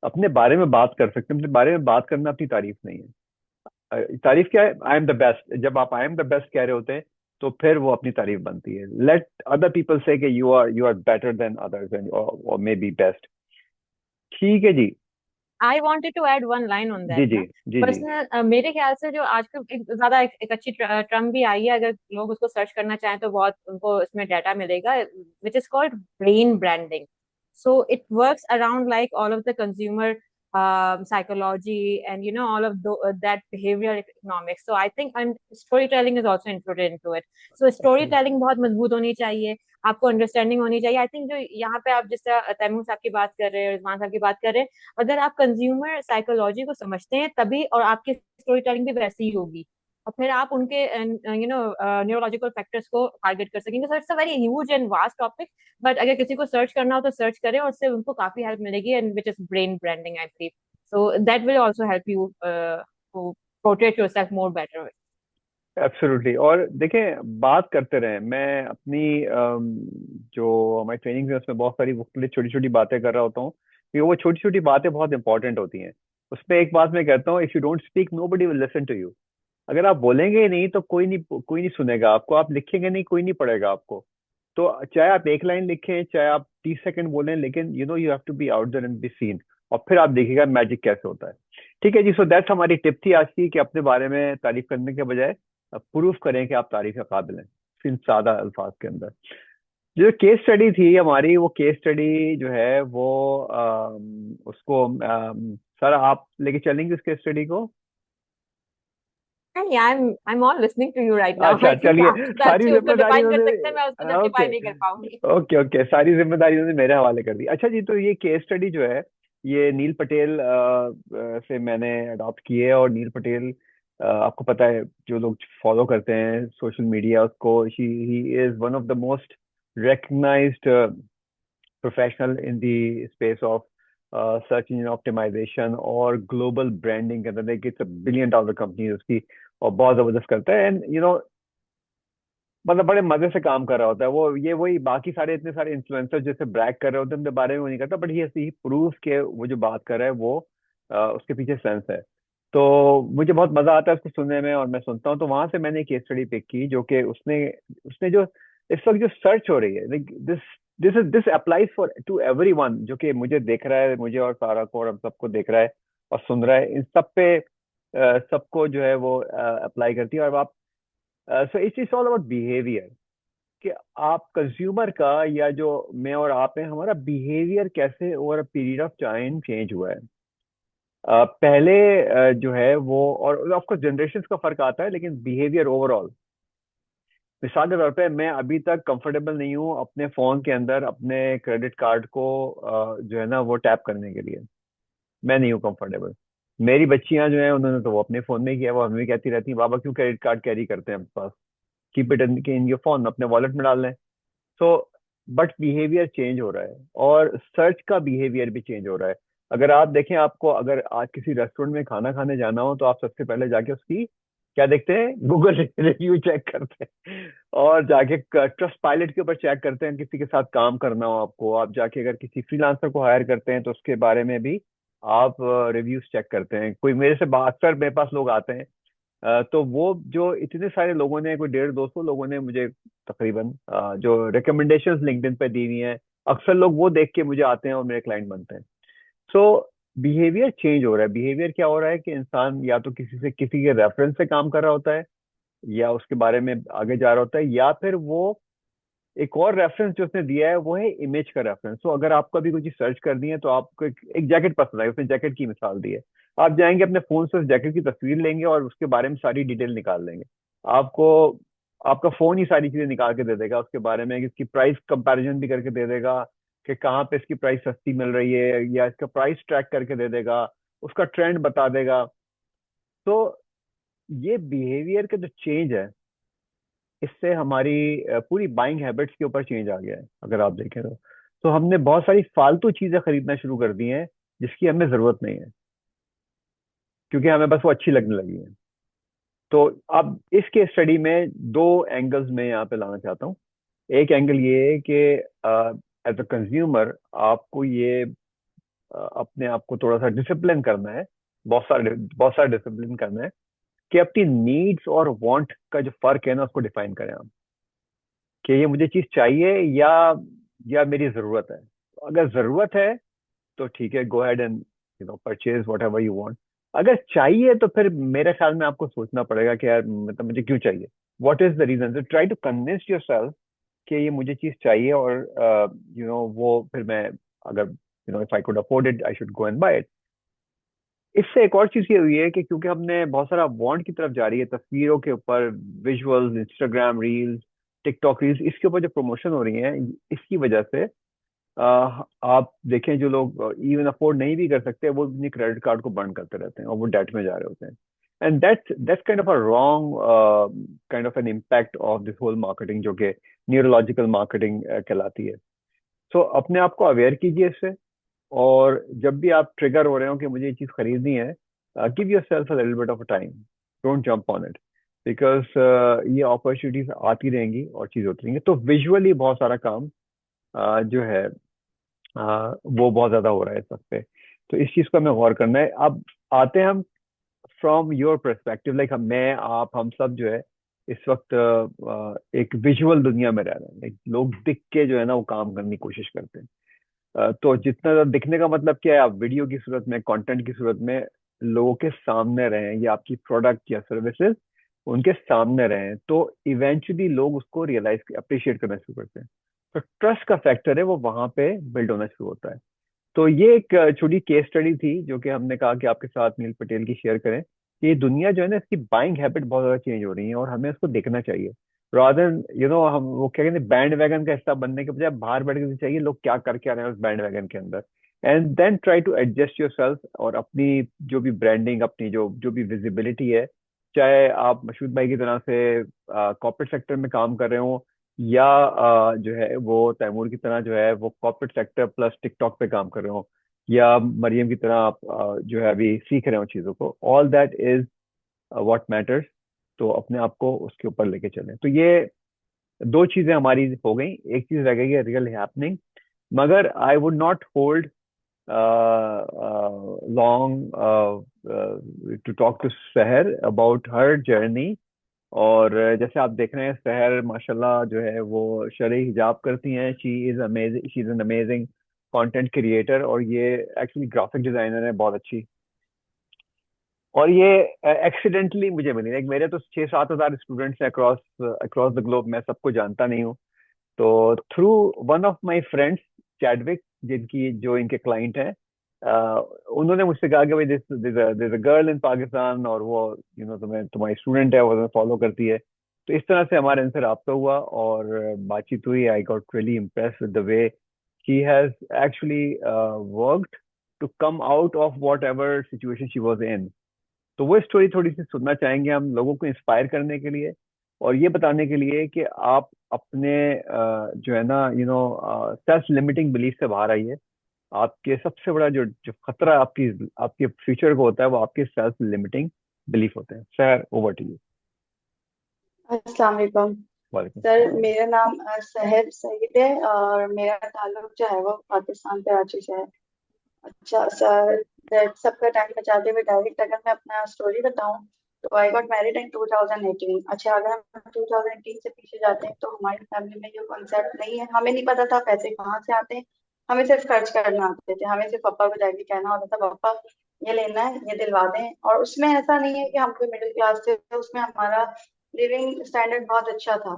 अपने बारे में बात कर सकते हैं, अपने बारे में बात करना अपनी तारीफ नहीं है। तारीफ क्या है? I am the best. जब आप आई एम द बेस्ट कह रहे होते हैं तो फिर वो अपनी तारीफ बनती है। लेट अदर पीपल से कि you are better than others and और मे बी बेस्ट। ठीक है जी। I wanted to add one line on जी दैट जी ना। जी जी। पर्सनल मेरे ख्याल से जो आजकल ज्यादा एक अच्छी टर्म भी आई है, अगर लोग उसको सर्च करना चाहें तो बहुत उनको इसमें डाटा मिलेगा, which is called brain branding. So it works around like all of the consumer psychology and all of that behavioral economics. So I think and storytelling is also included into it. So storytelling बहुत मजबूत होनी चाहिए, आपको understanding होनी चाहिए. I think जो यहाँ पे आप जिस तरह तैमूर साहब की बात कर रहे हैं, रिजवान साहब की बात कर रहे हैं, अगर आप कंज्यूमर साइकोलॉजी को समझते हैं तभी, और आपकी स्टोरी टेलिंग भी वैसी ही होगी, और फिर आप उनके न्यूरोलॉजिकल फैक्टर्स को टारगेट कर सकेंगे. So it's a very huge and vast topic, but अगर किसी को सर्च करना हो तो सर्च करें, और उससे उनको काफी हेल्प मिलेगी, and which is brain branding I believe. So that will also help you to portrait yourself more better. Absolutely. और देखें, बात करते रहें। मैं अपनी जो हमारी ट्रेनिंग है उसमें बहुत सारी मुख्तलिफ छोटी छोटी बातें कर रहा होता हूँ, क्योंकि वो छोटी छोटी बातें बहुत इंपॉर्टेंट होती हैं। उसमें एक बात मैं कहता हूँ, if you don't speak nobody will listen to you. अगर आप बोलेंगे ही नहीं तो कोई नहीं सुनेगा आपको। आप लिखेंगे नहीं, कोई नहीं पढ़ेगा आपको। तो चाहे आप एक लाइन लिखें, चाहे आप 30 सेकंड बोलें, लेकिन you have to be out there and be seen. और फिर आप देखिएगा मैजिक कैसे होता है। ठीक है जी। सो दैट्स हमारी टिप थी आज की, कि अपने बारे में तारीफ करने के बजाय प्रूफ करें कि आप तारीफ के काबिल हैं, इन सादा अल्फाज के अंदर। जो केस स्टडी थी हमारी, वो केस स्टडी जो है वो उसको सर आप लेके चलेंगे उस केस स्टडी को? नहीं, I'm all listening to you right now. अच्छा I think चलिए। आप जितना सारी अच्छे उसको जिम्मेदारी डिफाइन कर उन्होंने, सकते हैं, मैं उसको ओके जस्टिफाई नहीं कर पाऊंगी. ओके ओके, सारी जिम्मेदारी उन्होंने मेरे हवाले कर दी। अच्छा जी, तो ये केस स्टडी जो है, ये नील पटेल से मैंने अडॉप्ट की है। और नील पटेल, आपको पता है, जो लोग फॉलो करते हैं सोशल मीडिया उसको, he is one of the most recognized professional in the space of search engine optimization और ग्लोबल ब्रांडिंग के अंदर। देखिए, इट्स $1 billion कंपनी उसकी, और बहुत जबरदस्त करता है। एंड मतलब बड़े मजे से काम कर रहा होता है वो। ये वही बाकी सारे इतने सारे इन्फ्लुएंसर जैसे ब्रैग कर रहे होते हैं उनके बारे में वो नहीं करता, बट ही प्रूव के वो जो बात कर रहा है वो उसके पीछे सेंस है। तो मुझे बहुत मजा आता है उसको सुनने में, और मैं सुनता हूँ। तो वहां से मैंने एक केस स्टडी पिक की, जो कि उसने उसने जो इस वक्त जो सर्च हो रही है, this this applies for to everyone, जो कि मुझे देख रहा है, मुझे और सारा को और हम सबको देख रहा है और सुन रहा है, इन सब पे सबको जो है वो अप्लाई करती है। और आप so it's all about behaviour, कि आप कंज्यूमर का, या जो मैं और आप हैं, हमारा बिहेवियर कैसे over a period of time change हुआ है। पहले जो है वो, और ऑफकोर्स जनरेशन का फर्क आता है, लेकिन बिहेवियर ओवरऑल, मिसाल के तौर पे मैं अभी तक कंफर्टेबल नहीं हूँ अपने फोन के अंदर अपने क्रेडिट कार्ड को जो है ना वो टैप करने के लिए। मैं नहीं हूँ कंफर्टेबल। मेरी बच्चियां जो है उन्होंने तो वो अपने फोन में ही किया। वो हमें भी कहती रहती है, बाबा क्यों क्रेडिट कार्ड कैरी करते हैं अपने पास, keep it in your phone, अपने वॉलेट में डाल लें। सो बट बिहेवियर चेंज हो रहा है, और सर्च का बिहेवियर भी चेंज हो रहा है। अगर आप देखें, आपको अगर आज किसी रेस्टोरेंट में खाना खाने जाना हो तो आप सबसे पहले जाके उसकी क्या देखते हैं? गूगल रिव्यू चेक करते हैं, और जाके ट्रस्ट पायलट के ऊपर चेक करते हैं। किसी के साथ काम करना हो आपको, आप जाके अगर किसी फ्रीलांसर को हायर करते हैं तो उसके बारे में भी आप रिव्यूज चेक करते हैं। कोई मेरे से अक्सर मेरे पास लोग आते हैं, तो वो जो इतने सारे लोगों ने, कोई 150-200 लोगों ने मुझे तकरीबन जो रिकमेंडेशंस लिंक्डइन पे दी हुई हैं, अक्सर लोग वो देख के मुझे आते हैं और मेरे क्लाइंट बनते हैं। सो बिहेवियर चेंज हो रहा है। बिहेवियर क्या हो रहा है कि इंसान या तो किसी के रेफरेंस से काम कर रहा होता है, या उसके बारे में आगे जा रहा होता है, या फिर वो एक और रेफरेंस जो उसने दिया है वो है इमेज का रेफरेंस। तो अगर आपको अभी कोई चीज सर्च करनी है, तो आपको एक जैकेट पसंद आई, उसने जैकेट की मिसाल दी है, आप जाएंगे अपने फोन से उस जैकेट की तस्वीर लेंगे और उसके बारे में सारी डिटेल निकाल लेंगे। आपको आपका फोन ही सारी चीजें निकाल के दे देगा उसके बारे में, इसकी प्राइस कंपैरिजन भी करके दे देगा कि कहाँ पे इसकी प्राइस सस्ती मिल रही है, या इसका प्राइस ट्रैक करके दे देगा, उसका ट्रेंड बता देगा। तो ये बिहेवियर का जो चेंज है, इससे हमारी पूरी बाइंग हैबिट्स के ऊपर चेंज आ गया है, अगर आप देखें तो हमने बहुत सारी फालतू चीजें खरीदना शुरू कर दी हैं जिसकी हमें जरूरत नहीं है, क्योंकि हमें बस वो अच्छी लगने लगी है। तो अब इस केस स्टडी में दो एंगल्स में यहाँ पे लाना चाहता हूँ। एक एंगल ये है कि एज अ कंज्यूमर आपको ये अपने आप को थोड़ा सा डिसिप्लिन करना है, बहुत सारा डिसिप्लिन करना है, कि अपनी नीड्स और वांट का जो फर्क है ना, उसको डिफाइन करें हम, कि ये मुझे चीज चाहिए या मेरी जरूरत है। अगर जरूरत है तो ठीक है, go ahead and purchase what ever you want. अगर चाहिए तो फिर मेरे ख्याल में आपको सोचना पड़ेगा कि यार मतलब मुझे क्यों चाहिए, व्हाट इज द रीजन, तो try to convince yourself कि ये मुझे चीज चाहिए, और वो फिर मैं, अगर if I could afford it I should go and buy it. इससे एक और चीज ये हुई है कि क्योंकि हमने बहुत सारा वांट की तरफ जा रही है, तस्वीरों के ऊपर, visuals, Instagram reels, TikTok reels, इसके ऊपर जो प्रमोशन हो रही है, इसकी वजह से आप देखें जो लोग इवन अफोर्ड नहीं भी कर सकते, वो अपनी क्रेडिट कार्ड को बंद करते रहते हैं और वो डेट में जा रहे होते हैं। And that's kind of a wrong kind of an impact of this whole marketing, जो कि न्यूरोलॉजिकल मार्केटिंग कहलाती है। सो अपने आप को अवेयर कीजिए इससे, और जब भी आप ट्रिगर हो रहे हो कि मुझे ये चीज खरीदनी है, give your self a little bit of time, don't jump on it, because ये अपॉर्चुनिटीज आती रहेंगी और चीज होती रहेंगी। तो विजुअली बहुत सारा काम जो है वो बहुत ज्यादा हो रहा है इस वक्त पे। तो इस चीज को हमें गौर करना है। अब आते हैं हम फ्रॉम योर परस्पेक्टिव, लाइक मैं, आप, हम सब जो है इस वक्त एक विजुअल दुनिया में रह रहे हैं। Like, लोग दिख के जो है ना वो काम करने की कोशिश करते हैं। तो जितना ज्यादा दिखने का मतलब क्या है, आप वीडियो की सूरत में, कंटेंट की सूरत में लोगों के सामने रहें, या आपकी प्रोडक्ट या सर्विसेज उनके सामने रहें, तो इवेंचुअली लोग उसको रियलाइज, अप्रिशिएट करना शुरू करते हैं। तो ट्रस्ट का फैक्टर है वो वहां पे बिल्ड होना शुरू होता है। तो ये एक छोटी केस स्टडी थी जो कि हमने कहा कि आपके साथ नील पटेल की शेयर करें, कि ये दुनिया जो है ना, इसकी बाइंग हैबिट बहुत ज्यादा चेंज हो रही है और हमें इसको देखना चाहिए। रादर हम वो क्या कहते हैं, बैंड वैगन का हिस्सा बनने के बजाय बाहर बैठ के चाहिए लोग क्या करके आ रहे हैं उस बैंड वैगन के अंदर, and then try to adjust yourself, और अपनी जो भी ब्रांडिंग, अपनी जो जो भी विजिबिलिटी है, चाहे आप मशहूद भाई की तरह से कॉर्पोरेट सेक्टर में काम कर रहे हो, या जो है वो तैमूर की तरह जो है वो कॉर्पोरेट सेक्टर प्लस टिकटॉक पे काम कर रहे हो, या मरियम की तरह आप जो है अभी सीख रहे हो चीजों को, all that is what matters. तो अपने आप को उसके ऊपर लेके चलें। तो ये दो चीजें हमारी हो गई, एक चीज रह गई है रियल हैपनिंग। मगर I would not hold long to talk to Sahar about her journey. और जैसे आप देख रहे हैं, सहर माशाल्लाह जो है वो शरई हिजाब करती हैं, she is an amazing content creator, और ये एक्चुअली ग्राफिक डिजाइनर है बहुत अच्छी। और ये एक्सीडेंटली मुझे मिली, लाइक मेरे तो 6-7 हज़ार स्टूडेंट्स हैं अक्रॉस अक्रॉस द ग्लोब, मैं सबको जानता नहीं हूँ। तो through one of my friends, Chadwick, जिनकी जो इनके क्लाइंट हैं, उन्होंने मुझसे कहा कि भाई this a girl in Pakistan, और वो तुम्हारी स्टूडेंट है, वो तुम्हें फॉलो करती है। तो इस तरह से हमारे इनसे रब्ता हुआ और बातचीत हुई। I got really impressed with the way she has actually worked to come out of whatever situation she was in. तो वो स्टोरी थोड़ी सी सुनना चाहेंगे हम, लोगों को इंस्पायर करने के लिए, और ये बताने के लिए कि आप अपने जो है ना सेल्फ लिमिटिंग बिलीफ से बाहर आइए। आपके सबसे बड़ा जो जो खतरा आपकी आपके फ्यूचर को होता है, वो आपके सेल्फ लिमिटिंग बिलीफ होते हैं। Sir, over to you. अस्सलाम वालेकुम वालेकुम सर। सलाम। मेरा नाम सहर सईद है और मेरा ताल्लुक जो है वो पाकिस्तान कराची से है। अच्छा सर, सबका टाइम बचाते हुए डायरेक्ट अगर मैं अपना स्टोरी बताऊं तो आई गॉट मैरिड इन 2018। अच्छा, अगर हम 2018 से पीछे जाते हैं तो हमारी फैमिली में ये कॉन्सेप्ट नहीं है, हमें नहीं पता था पैसे कहाँ से आते हैं। हमें सिर्फ खर्च करना आते थे, हमें सिर्फ पापा को जाके कहना होता था पापा ये लेना है, ये दिलवा दें। और उसमें ऐसा नहीं है कि हम कोई मिडिल क्लास थे, उसमें हमारा लिविंग स्टैंडर्ड बहुत अच्छा था।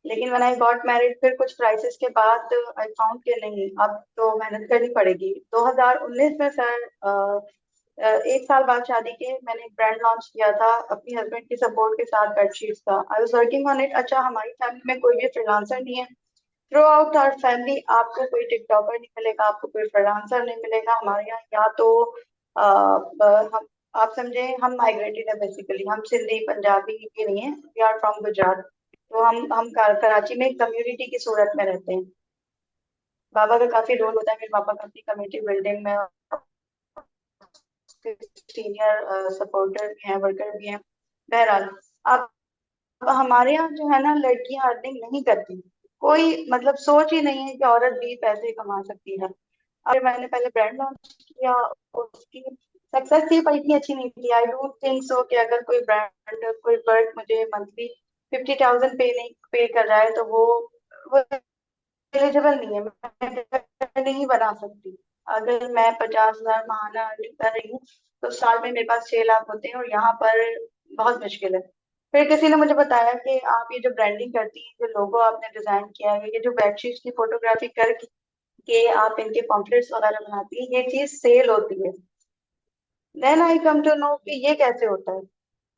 लेकिन व्हेन आई गॉट मैरिड, फिर कुछ क्राइसिस के बाद आई फाउंड कि नहीं, अब तो मेहनत करनी पड़ेगी। 2019 में सर, 1 साल बाद शादी के, मैंने एक ब्रांड लॉन्च किया था अपनी हस्बैंड की सपोर्ट के साथ, बेडशीट्स का। I was working on it. अच्छा, हमारी फैमिली में कोई भी फ्रीलांसर नहीं है। थ्रू आउट आवर फैमिली आपको कोई टिकटॉकर नहीं मिलेगा, आपको कोई फ्रीलांसर नहीं मिलेगा हमारे यहाँ। या तो आप समझे, हम माइग्रेटेड है बेसिकली, हम सिंधी पंजाबी के नहीं है, वी आर फ्रॉम गुजरात। तो हम कराची में एक कम्युनिटी की सूरत में रहते हैं। बाबा का काफी रोल होता है, मेरे पापा काफी कम्युनिटी बिल्डिंग में सीनियर सपोर्टर भी हैं, वर्कर भी हैं। बहरहाल, अब हमारे यहाँ जो है ना, लड़कियां अर्निंग नहीं करती। कोई मतलब सोच ही नहीं है कि औरत भी पैसे कमा सकती है। अरे मैंने पहले ब्रांड लॉन्च किया, उसकी सक्सेस थी पर इतनी अच्छी नहीं थी। आई डोंट थिंक सो कि अगर कोई ब्रांड, कोई ब्रांड मुझे मंथली 50,000 पे नहीं पे कर रहा है तो वो एलिजिबल नहीं है, मैं नहीं बना सकती। अगर मैं 50,000 महाना अर्निंग कर रही हूँ तो साल में मेरे पास 6 लाख होते हैं, और यहाँ पर बहुत मुश्किल है। फिर किसी ने मुझे बताया कि आप ये जो ब्रांडिंग करती हैं, जो लोगो आपने डिजाइन किया है, ये जो बेडशीट की फोटोग्राफी करके आप इनके पॉम्पलेट्स वगैरह बनाती हैं, ये चीज सेल होती है। Then I come to know कि ये कैसे होता है।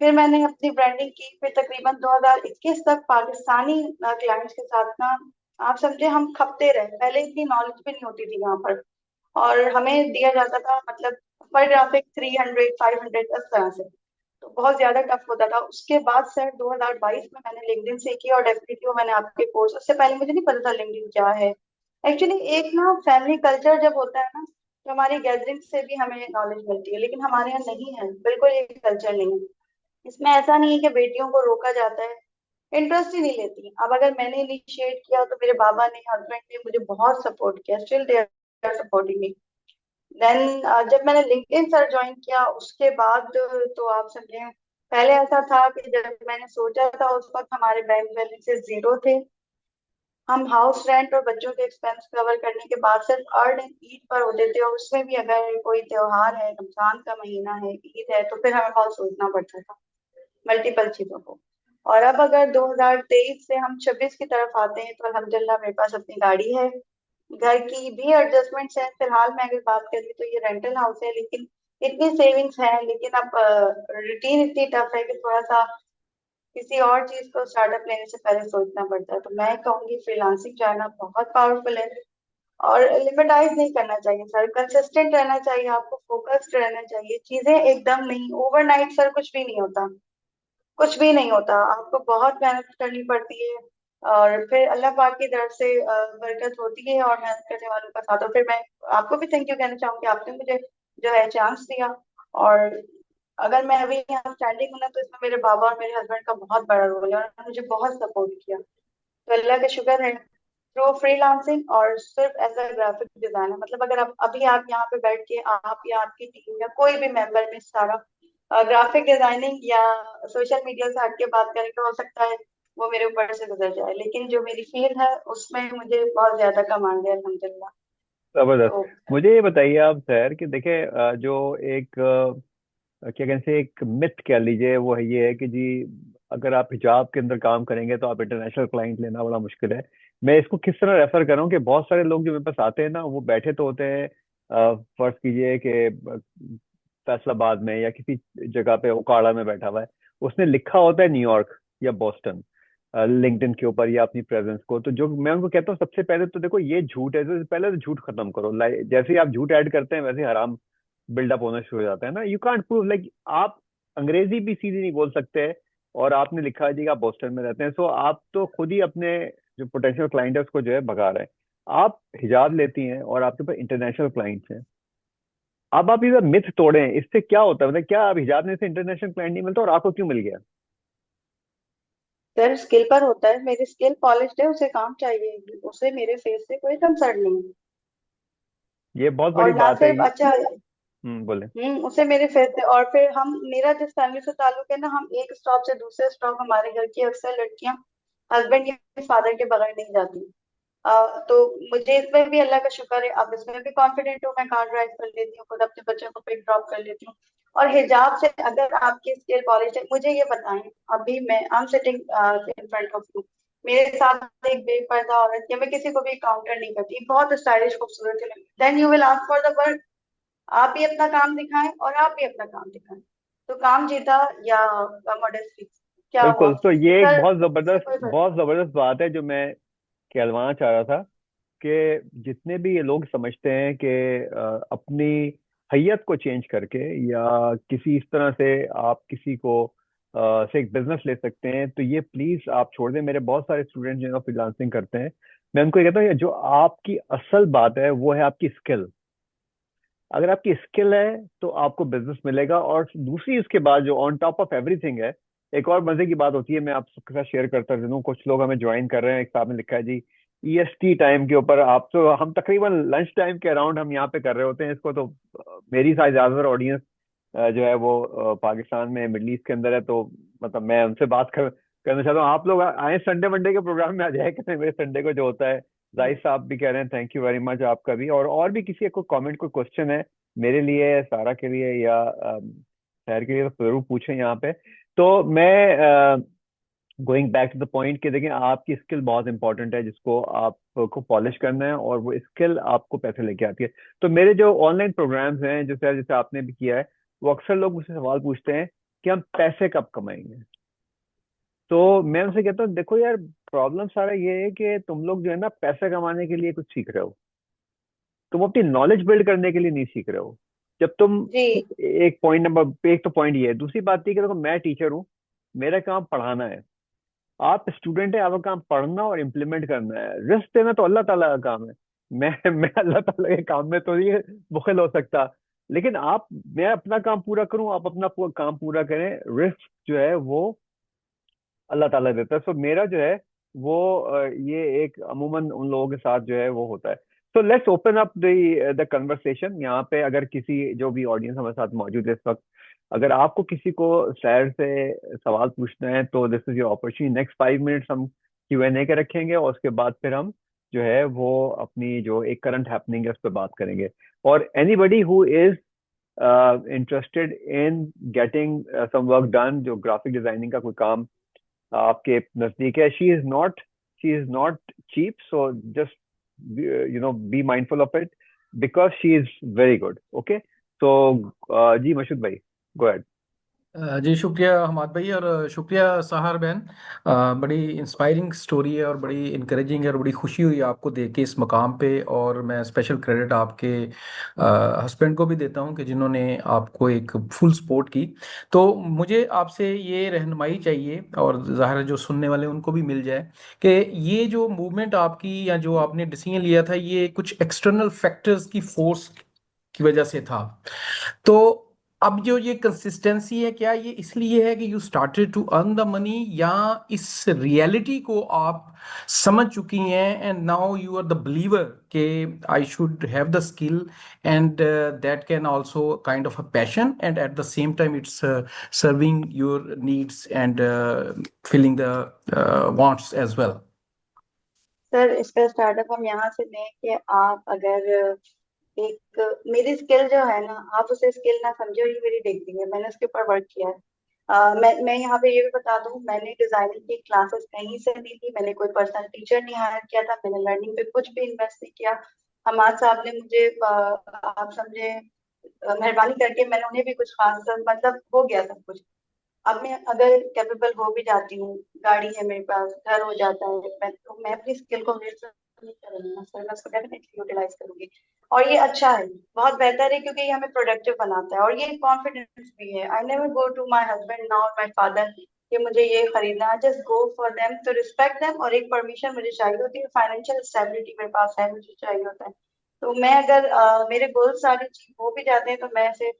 फिर मैंने अपनी ब्रांडिंग की, फिर तकरीबन 2021 तक पाकिस्तानी क्लाइंट्स के साथ ना, आप समझे, हम खपते रहे। पहले इतनी नॉलेज भी नहीं होती थी यहाँ पर, और हमें दिया जाता था मतलब पर ग्राफिक 300 500 इस तरह से। तो बहुत ज्यादा टफ होता था। उसके बाद सर 2022 में मैंने लिंक्डइन सीखी, और डेफिनेटली वो मैंने आपके कोर्स, उससे पहले मुझे नहीं पता था लिंक्डइन क्या है। एक्चुअली एक ना फैमिली कल्चर जब होता है ना, तो हमारी गैदरिंग से भी हमें नॉलेज मिलती है, लेकिन हमारे यहाँ नहीं है, बिल्कुल ये कल्चर नहीं है। इसमें ऐसा नहीं है कि बेटियों को रोका जाता है, इंटरेस्ट ही नहीं लेती। अब अगर मैंने इनिशिएट किया तो मेरे बाबा ने, हस्बैंड ने मुझे बहुत सपोर्ट किया, still they are supporting me. Then जब मैंने लिंक्डइन सर ज्वाइन किया उसके बाद, तो आप समझे, पहले ऐसा था कि जब मैंने सोचा था उस वक्त हमारे बैंक बैलेंसेस जीरो थे। हम हाउस रेंट और बच्चों के एक्सपेंस कवर करने के बाद सिर्फ अर्न एंड ईट पर होते थे, और उसमें भी अगर कोई त्योहार है, रमजान का महीना है, ईद है, तो फिर हमें बहुत सोचना पड़ता था मल्टीपल चीजों को। और अब अगर 2023 से हम 26 की तरफ आते हैं तो अल्हम्दुलिल्लाह मेरे पास अपनी गाड़ी है, घर की भी एडजस्टमेंट्स हैं। फिलहाल मैं अगर बात करूँ तो ये रेंटल हाउस है, लेकिन इतनी सेविंग्स है। लेकिन अब रूटीन इतनी टफ है कि थोड़ा सा किसी और चीज को स्टार्टअप लेने से पहले सोचना पड़ता है। तो मैं कहूंगी फ्रीलांसिंग जाना बहुत पावरफुल है, और लिमिटाइज नहीं करना चाहिए सर, कंसिस्टेंट रहना चाहिए, आपको फोकस्ड रहना चाहिए। चीजें एकदम नहीं, ओवरनाइट सर कुछ भी नहीं होता, कुछ भी नहीं होता, आपको बहुत मेहनत करनी पड़ती है। और फिर अल्लाह पाक की तरफ से बरकत होती है, और मेहनत करने वालों का साथ। और फिर मैं आपको भी थैंक यू कहना चाहूंगी, आपने मुझे जो है चांस दिया। और अगर मैं अभी यहाँ स्टैंडिंग हूँ ना, तो इसमें मेरे बाबा और मेरे हस्बैंड का बहुत बड़ा रोल है, उन्होंने मुझे बहुत सपोर्ट किया। तो अल्लाह का शुक्र है। थ्रू फ्रीलांसिंग और सिर्फ एज अ ग्राफिक डिजाइनर, मतलब अगर आप अभी आप यहाँ पे बैठ के, आप या आपकी टीम या कोई भी मेंबर में सारा ग्राफिक डिजाइनिंग या सोशल मीडिया से हट के बात करें, तो हो सकता है वो मेरे ऊपर से गुजर जाए, लेकिन जो मेरी फील्ड है उसमें मुझे बहुत ज्यादा कमांड है अल्हम्दुलिल्लाह। जबरदस्त। तो मुझे ये बताइए आप सर कि देखिए जो एक क्या कहते हैं, एक मिथ कह लीजिए, वो है ये है कि जी अगर आप हिजाब के अंदर काम करेंगे तो आप इंटरनेशनल क्लाइंट लेना बड़ा मुश्किल है। मैं इसको किस तरह रेफर कर रहा हूँ कि बहुत सारे लोग जो मेरे पास आते हैं ना, वो बैठे तो होते हैं फर्ज कीजिए कि फैसलाबाद में या किसी जगह पे उकाड़ा में बैठा हुआ है, उसने लिखा होता है न्यूयॉर्क या बोस्टन लिंक्डइन के ऊपर या अपनी प्रेजेंस को। तो जो मैं उनको कहता हूँ, सबसे पहले तो देखो ये झूठ है, तो पहले तो झूठ खत्म करो। लाइक जैसे ही आप झूठ ऐड करते हैं वैसे ही हराम बिल्डअप होना शुरू हो जाता है ना। यू कांट प्रूव, लाइक आप अंग्रेजी भी सीधी नहीं बोल सकते, और आपने लिखा है जी कि आप बोस्टन में रहते हैं, सो आप तो खुद ही अपने जो पोटेंशियल क्लाइंट है उसको जो है भगा रहे हैं। आप हिजाब लेती हैं और आपके पास इंटरनेशनल क्लाइंट्स हैं। अब आप इधर मिथ तोड़ें, इससे क्या होता है, मतलब क्या आप हिजाब लेने से इंटरनेशनल क्लाइंट नहीं मिलता, और आपको क्यों मिल गया? सर स्किल पर होता है, मेरी स्किल पॉलिश्ड है, उसे काम चाहिए, उसे मेरे फेस से कोई कंसर्न नहीं है। ये बहुत बड़ी और ना बात है सिर्फ अच्छा, बोले। उसे मेरे फेस से। और फिर हम, मेरा जिस फैमिली से ताल्लुक है ना, हम एक स्टॉप से दूसरे स्टॉप, हमारे घर की अक्सर लड़कियां हस्बैंड या फादर के बगैर नहीं जाती। तो मुझे इसमें भी अल्लाह का शुक्र है, अब इसमें भी कॉन्फिडेंट हूँ, मैं कार ड्राइव कर लेती हूँ, खुद अपने बच्चों को पिक ड्रॉप कर लेती हूँ। और हिजाब से अगर आपकी स्किल पॉलिश है, मुझे ये बताएं, अभी मैं I am sitting in front of you, मेरे साथ एक बेपर्दा औरत, या मैं किसी को भी काउंटर नहीं करती, बहुत स्टाइलिश खूबसूरत है, then you will ask for the work. आप भी अपना काम दिखाएं और आप भी अपना काम दिखाएं, तो काम जीता या मॉडेस्टी, क्या हुआ। बिल्कुल, तो ये एक सर इससे कोई फर्क बहुत जबरदस्त बात है जो मैं कहलवाना चाह रहा था कि जितने भी ये लोग समझते हैं कि अपनी हैयत को चेंज करके, या किसी इस तरह से आप किसी को से एक बिजनेस ले सकते हैं, तो ये प्लीज आप छोड़ दें। मेरे बहुत सारे स्टूडेंट जो है फ्रीलांसिंग करते हैं, मैं उनको ये कहता हूँ कि जो आपकी असल बात है वो है आपकी स्किल। अगर आपकी स्किल है तो आपको बिजनेस मिलेगा। और दूसरी उसके बाद जो ऑन टॉप ऑफ एवरीथिंग है, एक और मजे की बात होती है, मैं आप सबके साथ शेयर करता रहता हूँ। कुछ लोग हमें ज्वाइन कर रहे हैं, एक साहब ने लिखा है जी ईएसटी टाइम के ऊपर। आप तो हम तकरीबन लंच टाइम के अराउंड हम यहाँ पे कर रहे होते हैं इसको। तो मेरी शायद ज्यादातर ऑडियंस जो है वो पाकिस्तान में, मिडल ईस्ट के अंदर है। तो मतलब मैं उनसे करना चाहता हूँ, आप लोग आए संडे मंडे के प्रोग्राम में आ जाए, कहते हैं मेरे संडे को जो होता है। जाहिर साहब भी कह रहे हैं थैंक यू वेरी मच आपका भी। और भी किसी को कमेंट, कोई क्वेश्चन है मेरे लिए, सारा के लिए, या शहर के लिए, तो जरूर पूछें यहाँ पे। तो मैं going back to the point कि देखें, आपकी स्किल बहुत इंपॉर्टेंट है जिसको आपको पॉलिश करना है, और वो स्किल आपको पैसे लेके आती है। तो मेरे जो ऑनलाइन प्रोग्राम्स हैं, जैसे जैसे आपने भी किया है, वो अक्सर लोग मुझसे सवाल पूछते हैं कि हम पैसे कब कमाएंगे। तो मैं उनसे कहता हूँ देखो यार, प्रॉब्लम सारा ये है कि तुम लोग जो है ना पैसे कमाने के लिए कुछ सीख रहे हो, तुम अपनी नॉलेज बिल्ड करने के लिए नहीं सीख रहे हो। जब तुम जी। एक पॉइंट नंबर एक तो पॉइंट ये है। दूसरी बात ये कि देखो, मैं टीचर हूँ, मेरा काम पढ़ाना है, आप स्टूडेंट है, आपका काम पढ़ना और इम्प्लीमेंट करना है। रिस्क देना तो अल्लाह ताला का काम है। मैं अल्लाह ताला के काम में तो ये मुखिल हो सकता। लेकिन आप, मैं अपना काम पूरा करूं, आप अपना काम पूरा करें। रिस्क जो है वो अल्लाह ताला देता है। सो मेरा जो है वो ये एक अमूमन उन लोगों के साथ जो है वो होता है। So let's open up the conversation यहाँ पे। अगर किसी जो भी ऑडियंस हमारे साथ मौजूद है इस वक्त, अगर आपको किसी को सैर से सवाल पूछना है, तो this is your opportunity. Next 5 minutes हम Q&A के रखेंगे, और उसके बाद फिर हम जो है वो अपनी जो एक करंट हैपनिंग है उस पर बात करेंगे। और anybody who is interested in getting some work done, जो ग्राफिक डिजाइनिंग का कोई काम आपके नजदीक है, she is not cheap. So just be mindful of it, because she is very good. Okay, तो जी मशूद भाई, गो अहेड। जी शुक्रिया हमाद भाई, और शुक्रिया सहार बहन। बड़ी इंस्पायरिंग स्टोरी है और बड़ी इनकरेजिंग है, और बड़ी खुशी हुई आपको देख के इस मकाम पे। और मैं स्पेशल क्रेडिट आपके हस्बैंड को भी देता हूँ कि जिन्होंने आपको एक फुल सपोर्ट की। तो मुझे आपसे ये रहनुमाई चाहिए, और ज़ाहिर है जो सुनने वाले हैं उनको भी मिल जाए, कि ये जो मूवमेंट आपकी, या जो आपने डिसीजन लिया था, ये कुछ एक्सटर्नल फैक्टर्स की फोर्स की वजह से था। तो अब जो ये कंसिस्टेंसी है, क्या ये इसलिए है कि you started to earn the money, या इस रियलिटी को आप समझ चुकी हैं and now you are the believer कि I should have the skill, and that can also kind of a passion, and at the same time it's serving your needs and filling the wants as well. Sir, इसका startup हम यहाँ से लें कि आप अगर एक, मेरी स्किल जो है ना, आप उसे स्किल ना समझो, ये मेरी डिग्री है, मैंने उसके ऊपर वर्क किया है। मैं यहाँ पे ये भी बता दूं, मैंने डिजाइनिंग की क्लासेस कहीं से ली थी, मैंने कोई पर्सनल टीचर नहीं हायर किया था, मैंने लर्निंग पे कुछ भी इन्वेस्ट नहीं किया। हमाद साहब ने मुझे आप समझे, मेहरबानी करके मैंने उन्हें भी कुछ खास, मतलब हो गया सब कुछ। अब मैं अगर कैपेबल हो भी जाती हूँ, गाड़ी है मेरे पास, घर हो जाता है, मैं अपनी स्किल को वेस्ट नहीं करूंगी ना सर, मैं उसको डेफिनेटली यूटिलाइज करूंगी। और ये अच्छा है, बहुत बेहतर है, क्योंकि ये हमें प्रोडक्टिव बनाता है, और ये कॉन्फिडेंस भी है। I never go to my husband now, my father, कि मुझे ये खरीदना है। जस्ट गो फॉर देम, तो रिस्पेक्ट देम, और एक परमिशन मुझे चाहिए होती है, फाइनेंशियल स्टेबिलिटी मेरे पास है, मुझे चाहिए होता है। तो मैं अगर मेरे गोल्स सारे अचीव हो भी जाते हैं, तो मैं ऐसे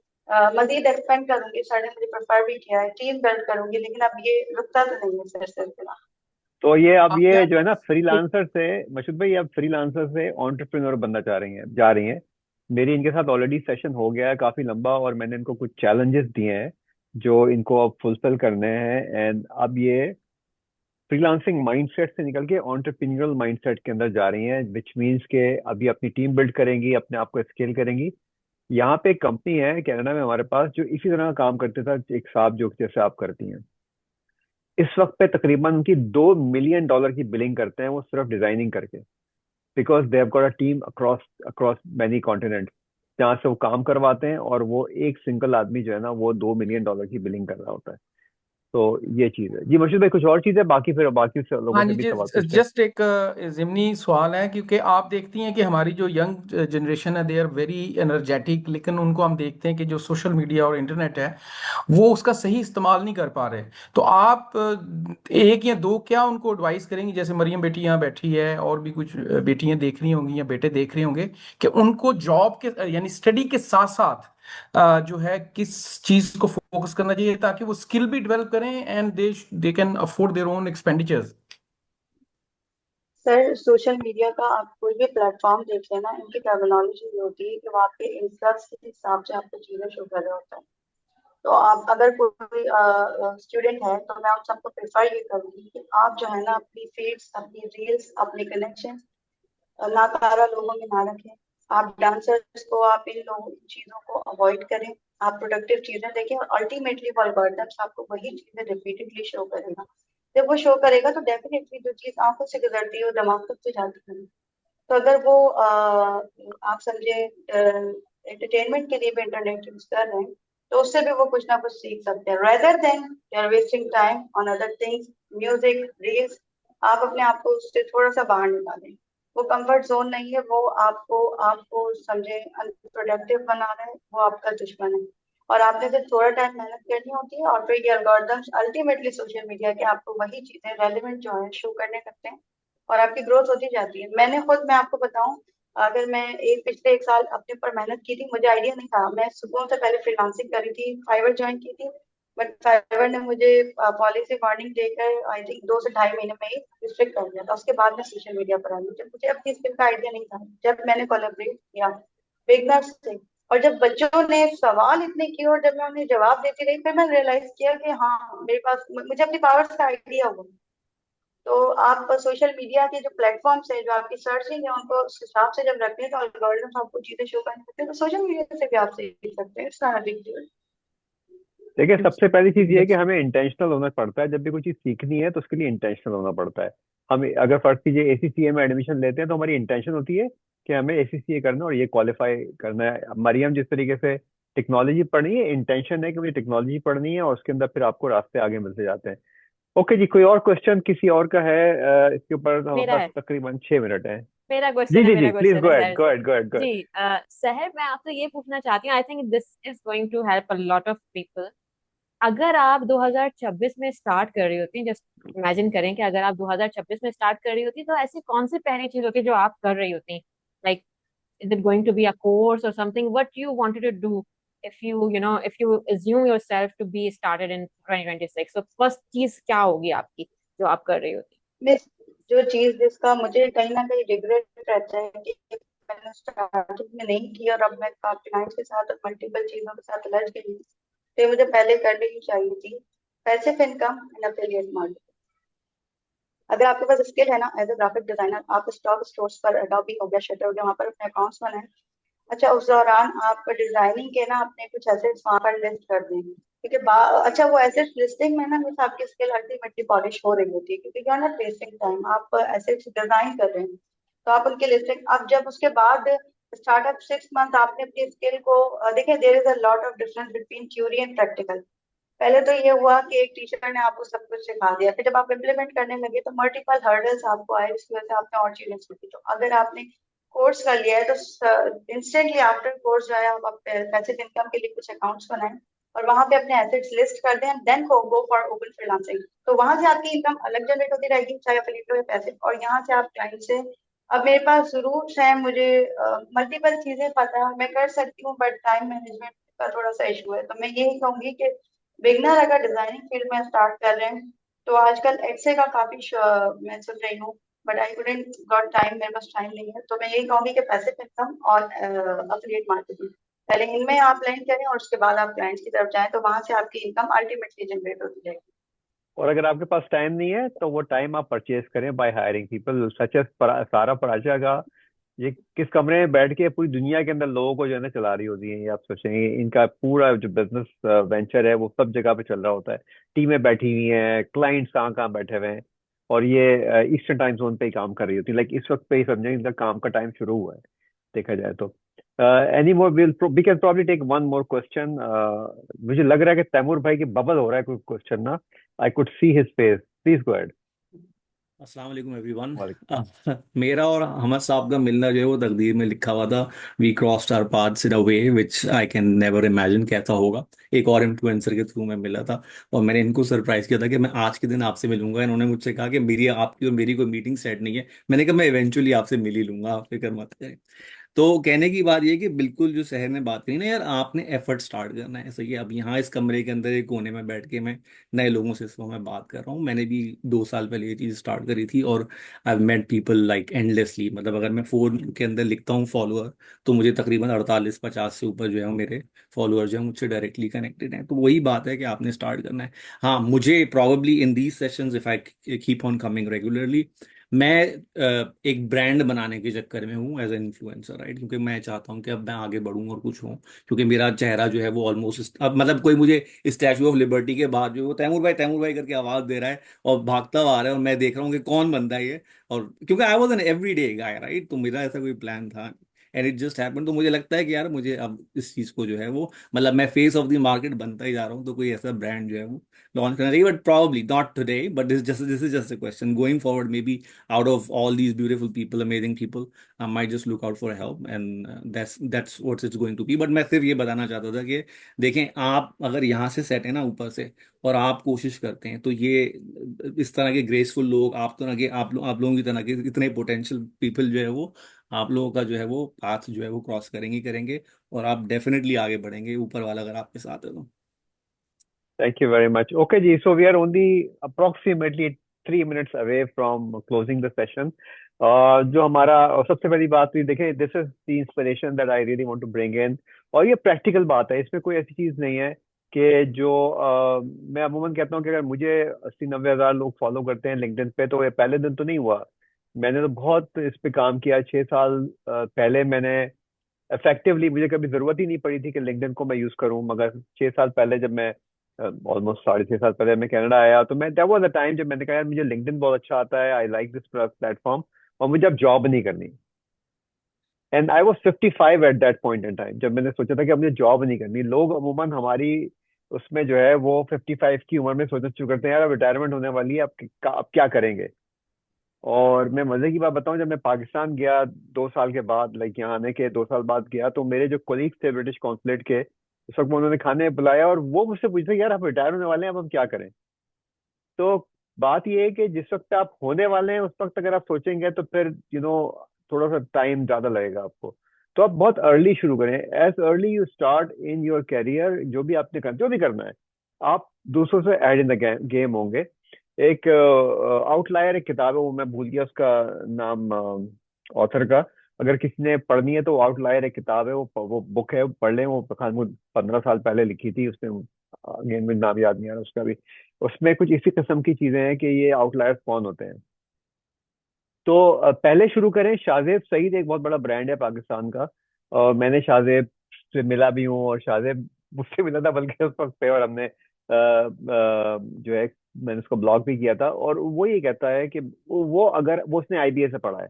मजीद एक्सपेंड करूंगी। सर ने मुझे प्रेफर भी किया है, टीम बिल्ड करूंगी, लेकिन अब ये रुकता तो नहीं है सर सिलसिला। तो ये अब आप क्या ये जो है ना फ्रीलांसर से, मशूद भाई, अब फ्रीलांसर से एंटरप्रेन्योर बनना चाह रही हैं, जा रही हैं। मेरी इनके साथ ऑलरेडी सेशन हो गया है काफी लंबा, और मैंने इनको कुछ चैलेंजेस दिए हैं जो इनको अब फुलफिल करने हैं। एंड अब ये फ्रीलांसिंग माइंडसेट से निकल के एंटरप्रेन्योरल माइंडसेट के अंदर जा रही हैं, विच मीन्स के अभी अपनी टीम बिल्ड करेंगी, अपने आप को स्केल करेंगी। यहाँ पे एक कंपनी है कनाडा में हमारे पास, जो इसी तरह का काम करते था, एक साहब जो जैसे आप करती हैं। इस वक्त पे तकरीबन उनकी $2 मिलियन की बिलिंग करते हैं वो, सिर्फ डिजाइनिंग करके। Because they have got a team across across many continent, जहाँ से वो काम करवाते हैं, और वो एक सिंगल आदमी जो है ना वो $2 मिलियन की बिलिंग कर रहा होता है। तो ये चीज है जी। मर्शद भाई कुछ और चीज है, बाकी फिर बाकी से लोगों हाँ से जी, भी सवाल पूछते हैं। जस्ट एक जिमनी सवाल है, क्योंकि आप देखती हैं कि हमारी जो यंग जनरेशन है, दे आर वेरी एनर्जेटिक, लेकिन उनको हम देखते हैं कि जो सोशल मीडिया और इंटरनेट है वो उसका सही इस्तेमाल नहीं कर पा रहे। तो आप एक या दो क्या उनको एडवाइस करेंगी, जैसे मरियम बेटी यहाँ बैठी है और भी कुछ बेटियां देख रही होंगी या बेटे देख रहे होंगे, कि उनको जॉब के यानी स्टडी के साथ साथ जो है किस चीज को फोकस करना चाहिए ताकि वो स्किल भी डेवलप करें and they can afford their own expenditures. Sir social media का आप कोई भी प्लेटफॉर्म देख लेना, इनकी टर्मिनोलॉजी ये होती है कि वो आपके इंटरेस्ट के हिसाब से आपको चीजें शो कर रहा होता है। तो आप अगर कोई स्टूडेंट है तो मैं आप सबको प्रेफर ये करूंगी कि आप जो है ना अपनी फीड्स, अपनी रील्स, अपने कनेक्शन नाकारा लोगों में ना रखें। आप डांसर्स को, आप इन लोगों इन चीजों को अवॉइड करें। आप प्रोडक्टिव चीजें देखें और अल्टीमेटली वो एल्गोरिथम्स आपको वही चीजें रिपीटेडली शो करेगा। जब वो शो करेगा तो डेफिनेटली जो चीज आंखों से गुजरती है वो दिमाग तक तो जाती है। तो अगर वो आप समझे एंटरटेनमेंट के लिए भी इंटरनेट यूज कर रहे हैं तो उससे भी वो कुछ ना कुछ सीख सकते हैं, rather than they are wasting time on other things, music, reels. आप अपने आप को उससे थोड़ा सा बाहर निकालें। वो कंफर्ट जोन नहीं है, वो आपको आपको समझे अनप्रोडक्टिव बना रहा है, वो आपका दुश्मन है। और आपने सिर्फ थोड़ा टाइम मेहनत करनी होती है और फिर ये एल्गोरिथम्स अल्टीमेटली सोशल मीडिया के आपको वही चीजें रेलिवेंट जो है शो करने लगते हैं और आपकी ग्रोथ होती जाती है। मैं आपको बताऊं, अगर मैं पिछले एक साल अपने ऊपर मेहनत की थी, मुझे आइडिया नहीं था। मैं सुकून से पहले फ्रीलांसिंग करी थी, फाइवर ज्वाइन की थी, बट फाइवर ने मुझे पॉलिसी वार्निंग देकर आई थिंक 2 से ढाई महीने में ही रिस्ट्रिक्ट कर दिया था। उसके बाद मैं सोशल मीडिया पर आई, जब मुझे अपनी स्किल का आइडिया नहीं था, जब मैंने कोलैबोरेट किया बिगनर्स से, और जब बच्चों ने सवाल इतने किए और जब मैं उन्हें जवाब देती रही, फिर मैंने रियलाइज किया कि हाँ मेरे पास मुझे अपनी पावर्स का आइडिया हुआ। तो आप सोशल मीडिया के जो प्लेटफॉर्म्स है, जो आपकी सर्चिंग है, उनको उस हिसाब से जब रखते हैं तो एल्गोरिथम आपको चीजें शो करने लगते हैं। तो सोशल मीडिया से भी आप सीख सकते हैं, it's not a big deal. देखिए सबसे पहली चीज ये है कि हमें इंटेंशनल होना पड़ता है। जब भी कोई चीज सीखनी है तो उसके लिए इंटेंशनल होना पड़ता है। हम अगर फर्ज कीजिए एसीसीए में एडमिशन लेते हैं तो हमारी इंटेंशन होती है कि हमें एसीसीए करना है और ये क्वालिफाई करना है। मरियम जिस तरीके से टेक्नोलॉजी पढ़नी है, इंटेंशन है कि मुझे टेक्नोलॉजी पढ़नी है और उसके अंदर फिर आपको रास्ते आगे मिलते जाते हैं। ओके जी, कोई और क्वेश्चन किसी और का है? इसके ऊपर हमारे मेरा पास है, तकरीबन 6 मिनट है। मेरा जी क्वेश्चन है, जी जी, मेरा प्लीज क्वेश्चन गो है अहेड सहर गो से। Ahead go ahead go ahead. जी सहर, मैं आपसे ये पूछना चाहती हूँ, I think this is going to help a lot of people. अगर आप 2026 में स्टार्ट कर रही होती, जस्ट इमेजिन करें कि अगर आप 2026 में स्टार्ट कर रही होती, तो ऐसी कौन सी पहली चीज होती जो आप कर रही होती? Like, is it going to be a course or something what you wanted to do if you assume yourself to be started in 2026? so first चीज क्या होगी आपकी जो आप कर रही होती? मिस, जो चीज जिसका मुझे कहीं ना कहीं रिग्रेट रहता है कि मैंने स्टार्टिंग में नहीं किया और अब मैं क्लाइंट्स के साथ और मल्टीपल चीजों के साथ लग गई हूँ, तो ये मुझे पहले कर लेनी चाहिए थी। Passive income and affiliate marketing. अगर आपके पास स्किल है ना एज अ ग्राफिक डिजाइनर, आप स्टॉक स्टोर्स पर, अडोबी हो गया, शटर हो गया, वहाँ पर अपने अकाउंट्स बनाए। अच्छा, उस दौरान आप डिजाइनिंग के ना अपने कुछ एसेट्स वहाँ पर लिस्ट कर दें, क्योंकि अच्छा वो एसेट्स लिस्टिंग में ना मिस आपकी स्किल अल्टीमेटली पॉलिश हो रही होती है, क्योंकि you are not wasting time, आप एसेट्स डिजाइन कर रहे हैं। तो आप उनकी लिस्टिंग, अब जब उसके बाद स्टार्टअप 6 मंथ आपने अपनी स्किल को देखिए, there is a lot of difference between theory and practical. पहले तो ये हुआ कि एक टीचर ने आपको सब कुछ सिखा दिया, फिर जब आप इम्प्लीमेंट करने लगे तो मल्टीपल हर्डल्स आपको आए, जिसकी वजह से आपने और चीजें सीखी। तो अगर आपने कोर्स कर लिया है तो इंस्टेंटली आफ्टर कोर्स जो है आप पैसिव इनकम के लिए कुछ अकाउंट्स बनाएं और वहां पे अपने एसेट्स लिस्ट कर दें, then go for open freelancing. तो वहां से आपकी इनकम अलग जनरेट होती रहेगी, चाहे एफिलिएट हो या पैसिव, और यहाँ से आप क्लाइंट से। अब मेरे पास रूट्स हैं, मुझे मल्टीपल चीजें पता है, मैं कर सकती हूँ, बट टाइम मैनेजमेंट का थोड़ा सा इशू है। तो मैं यही कहूंगी कि बिगनर अगर डिजाइनिंग फील्ड में स्टार्ट कर रहे हैं तो आजकल एक्से का काफी मैं सुन रही हूँ, but I couldn't got time, मेरे पास टाइम नहीं है। तो मैं यही कहूंगी कि पैसिव इनकम और अफिलिएट मार्केटिंग, पहले इनमें आप लर्न करें और उसके बाद आप क्लाइंट्स की तरफ जाएं, तो वहां से आपकी इनकम अल्टीमेटली जनरेट होती जाएगी। और अगर आपके पास टाइम नहीं है तो वो टाइम आप परचेज करें by hiring people such as Sara Paracha का। ये किस कमरे में बैठ के पूरी दुनिया के अंदर लोगों को जो है ना चला रही होती है, ये आप सोचेंगे इनका पूरा जो बिजनेस वेंचर है वो सब जगह पे चल रहा होता है। टीमें बैठी हुई हैं, क्लाइंट्स कहाँ कहाँ बैठे हुए हैं, और ये ईस्टर्न टाइम जोन पे ही काम कर रही होती है। लाइक इस वक्त पे ही समझें इनका काम का टाइम शुरू हुआ है देखा जाए तो। Any more we can probably take one more question. मुझे लग रहा है कि तैमूर भाई की बबल हो रहा है कोई क्वेश्चन ना. I could see his face. Please go ahead. अस्सलाम वालेकुम एवरीवन. मेरा और हमद साहब का मिलना जो है वो तकदीर में लिखा हुआ था. We crossed our paths in a way which I can never imagine कैसा होगा. एक और इन्फ्लुएंसर के थ्रू मैं मिला था और मैंने इनको सरप्राइज किया था कि मैं आज के दिन आपसे मिलूंगा. इन्होंने मुझसे कहा कि मेरी आपकी और मेरी कोई मीटिंग सेट नहीं है. मैंने कहा मैं इवेंचुअली आपसे मिल ही लूंगा, आप फिक्र मत करें. तो कहने की बात ये कि बिल्कुल जो शहर ने बात करी ना यार, आपने एफर्ट स्टार्ट करना है. सही है, अब यहाँ इस कमरे के अंदर एक कोने में बैठ के मैं नए लोगों से इस वक्त मैं बात कर रहा हूँ. मैंने भी 2 साल पहले ये चीज़ स्टार्ट करी थी और I met people like endlessly. मतलब अगर मैं फोन के अंदर लिखता हूँ फॉलोअर, तो मुझे तकरीबन 48-50 से ऊपर जो है वो मेरे फॉलोअर जो है मुझसे डायरेक्टली कनेक्टेड हैं. तो वही बात है कि आपने स्टार्ट करना है. हाँ, मुझे probably in these sessions if I keep on coming regularly, मैं एक ब्रांड बनाने के चक्कर में हूँ एज एन इन्फ्लुएंसर, राइट. क्योंकि मैं चाहता हूँ कि अब मैं आगे बढ़ूँ और कुछ हूँ. क्योंकि मेरा चेहरा जो है वो ऑलमोस्ट, अब मतलब कोई मुझे स्टैचू ऑफ लिबर्टी के बाद जो है वो तैमूर भाई करके आवाज दे रहा है और भागता हुआ आ रहा है और मैं देख रहा हूँ कि कौन बंदा है ये. और क्योंकि I was an every day guy, right, तो मेरा ऐसा कोई प्लान था एंड इट जस्ट हैपन. तो मुझे लगता है कि यार मुझे अब इस चीज़ को जो है वो, मतलब मैं फेस ऑफ द मार्केट बनता ही जा रहा हूँ. तो कोई ऐसा ब्रांड जो है वो लॉन्च करना चाहिए. But probably not today, but this is just a question going forward. May be out of all these beautiful people, amazing people, I might just look out for help, and that's what it's going to be. But मैं सिर्फ ये बताना चाहता था कि देखें, आप अगर यहाँ से सेट है ना ऊपर से और आप कोशिश करते हैं, तो ये इस तरह के ग्रेसफुल लोग, आप तरह के आप लोगों की तरह के इतने पोटेंशियल पीपल जो है वो आप लोगों का जो है वो पाथ जो है वो क्रॉस करेंगे करेंगे और आप डेफिनेटली आगे बढ़ेंगे, ऊपर वाला अगर आपके साथ है तो. Thank you very much. Okay, ji. So we are only approximately 3 minutes away from closing the session. जो हमारा और सबसे पहली बात हुई, देखें, this is the inspiration that I really want to bring in. और ये प्रैक्टिकल बात है, इसमें कोई ऐसी चीज नहीं है कि जो मैं अमूमन कहता हूँ कि अगर मुझे 80-90 हज़ार लोग फॉलो करते हैं लिंक्डइन पे, तो ये पहले दिन तो नहीं हुआ. मैंने तो बहुत इस पे काम किया. 6 साल पहले मैंने इफेक्टिवली, मुझे कभी जरूरत ही नहीं पड़ी थी कि लिंक्डइन को मैं यूज करूं. मगर 6 साल पहले जब मैं, ऑलमोस्ट 6.5 साल पहले मैं कनाडा आया, तो मैं दैट वाज द टाइम जब मैंने कहा यार मुझे लिंक्डइन बहुत अच्छा आता है, आई लाइक दिस प्लेटफॉर्म, और मुझे अब जॉब नहीं करनी. And I was 55 at that point in time, जब मैंने सोचा था कि अब मुझे जॉब नहीं करनी. लोग अमूमन हमारी उसमें जो है वो 55 की उम्र में सोचना शुरू करते हैं, यार अब रिटायरमेंट होने वाली है, अब क्या करेंगे. और मैं मजे की बात बताऊं, जब मैं पाकिस्तान गया 2 साल के बाद, लाइक यहाँ आने के 2 साल बाद गया, तो मेरे जो कोलीग्स थे ब्रिटिश कॉन्सुलेट के, उस वक्त उन्होंने खाने बुलाया और वो मुझसे पूछते यार आप रिटायर होने वाले हैं, अब हम क्या करें. तो बात ये है कि जिस वक्त आप होने वाले हैं उस वक्त अगर आप सोचेंगे तो फिर थोड़ा सा टाइम ज्यादा लगेगा आपको. तो आप बहुत अर्ली शुरू करें. As early you start in your career, जो भी आपने करना, जो भी करना है, आप दूसरों से एड इन द गेम होंगे. एक आउटलायर एक किताब है, वो मैं भूल गया उसका नाम ऑथर का. अगर किसी ने पढ़नी है तो आउटलायर एक किताब है, वो बुक है, वो पढ़ लें. वो 15 साल पहले लिखी थी उसने. अगेन मुझे नाम याद नहीं आ रहा उसका भी. उसमें कुछ इसी किस्म की चीजें हैं कि ये आउटलायर्स कौन होते हैं. तो पहले शुरू करें. शाहजेब सईद एक बहुत बड़ा ब्रांड है पाकिस्तान का, और मैंने शाहजेब से मिला भी हूँ, और शाहजेब मुझसे मिला था बल्कि उस वक्त पे, और हमने जो है मैंने उसको ब्लॉग भी किया था. और वो ये कहता है कि वो अगर वो उसने आईबीए से पढ़ा है,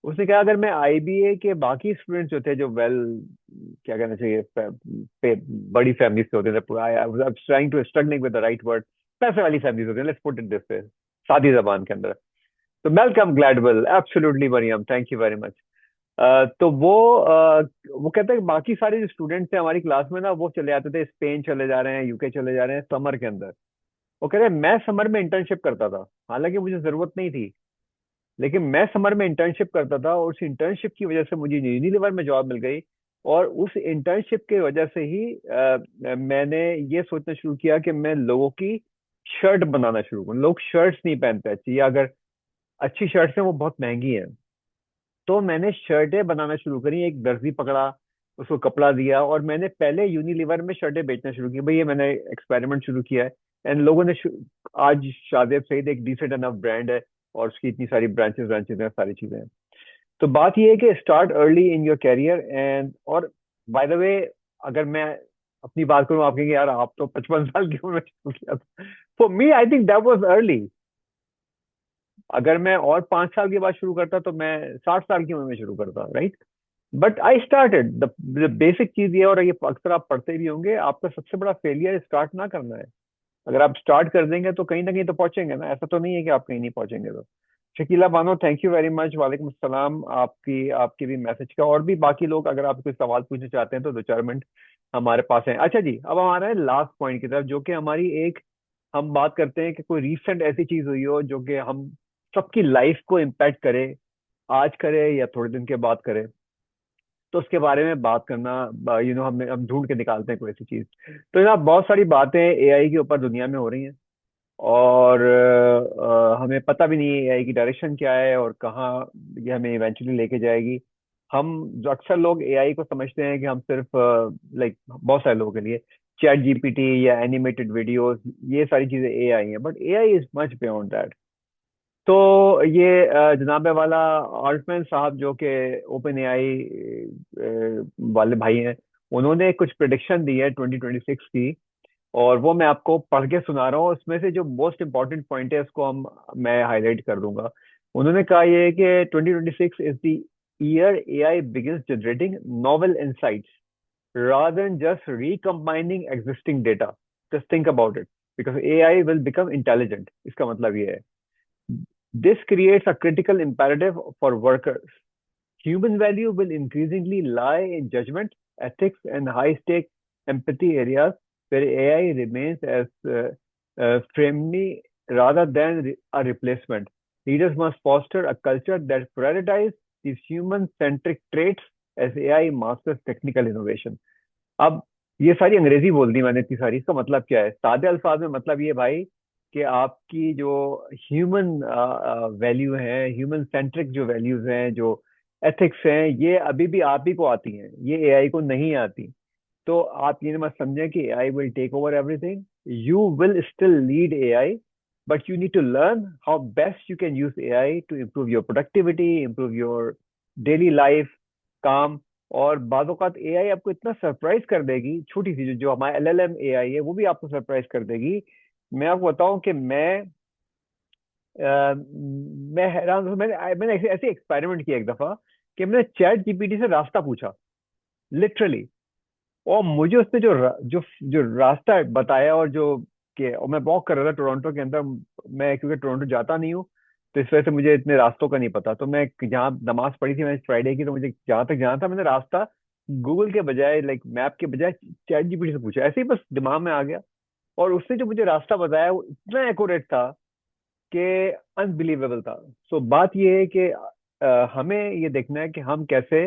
उसने कहा अगर मैं आईबीए के बाकी स्टूडेंट्स जो थे, जो वेल, क्या कहना चाहिए, बड़ी फैमिली से होते थे, trying to struggling with the right word, पैसे वाली फैमिली होते हैं, let's put it this way, सादी जबान के अंदर. तो Malcolm Gladwell, absolutely Maryam, thank you very much. तो वो कहता है कि बाकी सारे जो स्टूडेंट्स थे हमारी क्लास में ना, वो चले जाते थे, स्पेन चले जा रहे हैं, यूके चले जा रहे हैं समर के अंदर. वो कह रहे हैं मैं समर में इंटर्नशिप करता था, हालांकि मुझे जरूरत नहीं थी, लेकिन मैं समर में इंटर्नशिप करता था, और उस इंटर्नशिप की वजह से मुझे यूनिलीवर में जॉब मिल गई. और उस इंटर्नशिप की वजह से ही मैंने ये सोचना शुरू किया कि मैं लोगों की शर्ट बनाना शुरू करूँ. लोग शर्ट्स नहीं पहनते अच्छी, या अगर अच्छी शर्ट्स हैं वो बहुत महंगी हैं. तो मैंने शर्टें बनाना शुरू करी. एक दर्जी पकड़ा, उसको कपड़ा दिया, और मैंने पहले यूनिलीवर में शर्टें बेचना शुरू की. भाई ये मैंने एक्सपेरिमेंट शुरू किया है. एंड लोगों ने आज शादेब सईद एक डिसेंट अनफ ब्रांड है, और उसकी इतनी सारी ब्रांचेस ब्रांचेस हैं, सारी चीजें हैं. तो बात ये है कि start early in your career. And और बाय द वे, अगर मैं अपनी बात करूं, आप कहेंगे यार आप तो 55 साल की उम्र में शुरू किया था. For me I think that was early. अगर मैं और 5 साल के बाद शुरू करता तो मैं 60 साल की उम्र में शुरू करता, right. But I started the basic चीज ये, और ये अक्सर आप पढ़ते भी होंगे, आपका सबसे बड़ा फेलियर स्टार्ट ना करना है। अगर आप स्टार्ट कर देंगे तो कहीं ना कहीं तो पहुंचेंगे ना, ऐसा तो नहीं है कि आप कहीं नहीं पहुंचेंगे। तो Shakeela Bano, thank you very much, वालेकुम अस्सलाम। आपकी आपकी भी मैसेज का, और भी बाकी लोग अगर आप कोई सवाल पूछना चाहते हैं तो 2-4 मिनट हमारे पास है। अच्छा जी, अब हमारा है लास्ट पॉइंट की तरफ, जो कि हमारी एक, हम बात करते हैं कि कोई रीसेंट ऐसी चीज हुई हो जो कि हम सबकी लाइफ को इम्पैक्ट करे, आज करे या थोड़े दिन के बाद करे, तो उसके बारे में बात करना। हम ढूंढ के निकालते हैं कोई ऐसी चीज। तो जनाब, बहुत सारी बातें एआई के ऊपर दुनिया में हो रही हैं, और हमें पता भी नहीं है एआई की डायरेक्शन क्या है और कहाँ ये हमें इवेंचुअली लेके जाएगी। हम जो अक्सर लोग एआई को समझते हैं कि हम सिर्फ, लाइक बहुत सारे लोगों के लिए चैट जीपीटी या एनिमेटेड वीडियोस, ये सारी चीजें एआई हैं, but AI is much beyond that. तो ये जनाबे वाला आल्टमैन साहब, जो कि ओपन एआई वाले भाई हैं, उन्होंने कुछ प्रिडिक्शन दी है 2026 की, और वो मैं आपको पढ़ के सुना रहा हूँ। उसमें से जो मोस्ट इंपॉर्टेंट पॉइंट है उसको हम मैं हाईलाइट कर दूंगा। उन्होंने कहा ये है कि 2026 is the year AI begins generating novel insights rather than just recombining existing data. Just think about it, because AI will become intelligent. इसका मतलब ये है, this creates a critical imperative for workers. Human value will increasingly lie in judgment, ethics, and high-stake empathy areas where AI remains as friendly rather than a replacement. Leaders must foster a culture that prioritizes these human-centric traits as AI masters technical innovation. अब ये सारी अंग्रेजी बोल दी मैंने इतनी सारी, इसका मतलब क्या है सादे अल्फाज में? मतलब ये भाई कि आपकी जो ह्यूमन वैल्यू है, ह्यूमन सेंट्रिक जो वैल्यूज हैं, जो एथिक्स हैं, ये अभी भी आप ही को आती हैं, ये एआई को नहीं आती। तो आप ये मत समझें कि AI will take over everything. You will still lead AI, but you need to learn how best you can use AI to improve your productivity, improve your daily life, काम। और बाद औक़ात एआई आपको इतना सरप्राइज कर देगी, छोटी सी जो हमारा एलएलएम एआई है वो भी आपको सरप्राइज कर देगी। मैं आपको बताऊं कि मैं हैरान हूं। मैंने ऐसे ऐसे एक्सपेरिमेंट किया एक दफा कि मैंने चैट जीपीटी से रास्ता पूछा, लिटरली, और मुझे उसने जो जो रास्ता बताया, और मैं वॉक कर रहा था टोरंटो के अंदर। मैं क्योंकि टोरंटो जाता नहीं हूँ, तो इस वजह से मुझे इतने रास्तों का नहीं पता। तो मैं जहाँ नमाज पढ़ी थी मैंने फ्राइडे की, तो मुझे जहाँ तक जाना था मैंने रास्ता गूगल के बजाय, लाइक मैप के बजाय, चैट जीपीटी से पूछा। ऐसे ही बस दिमाग में आ गया, और उसने जो मुझे रास्ता बताया वो इतना एक्यूरेट था कि अनबिलीवेबल था। सो बात ये है कि हमें ये देखना है कि हम कैसे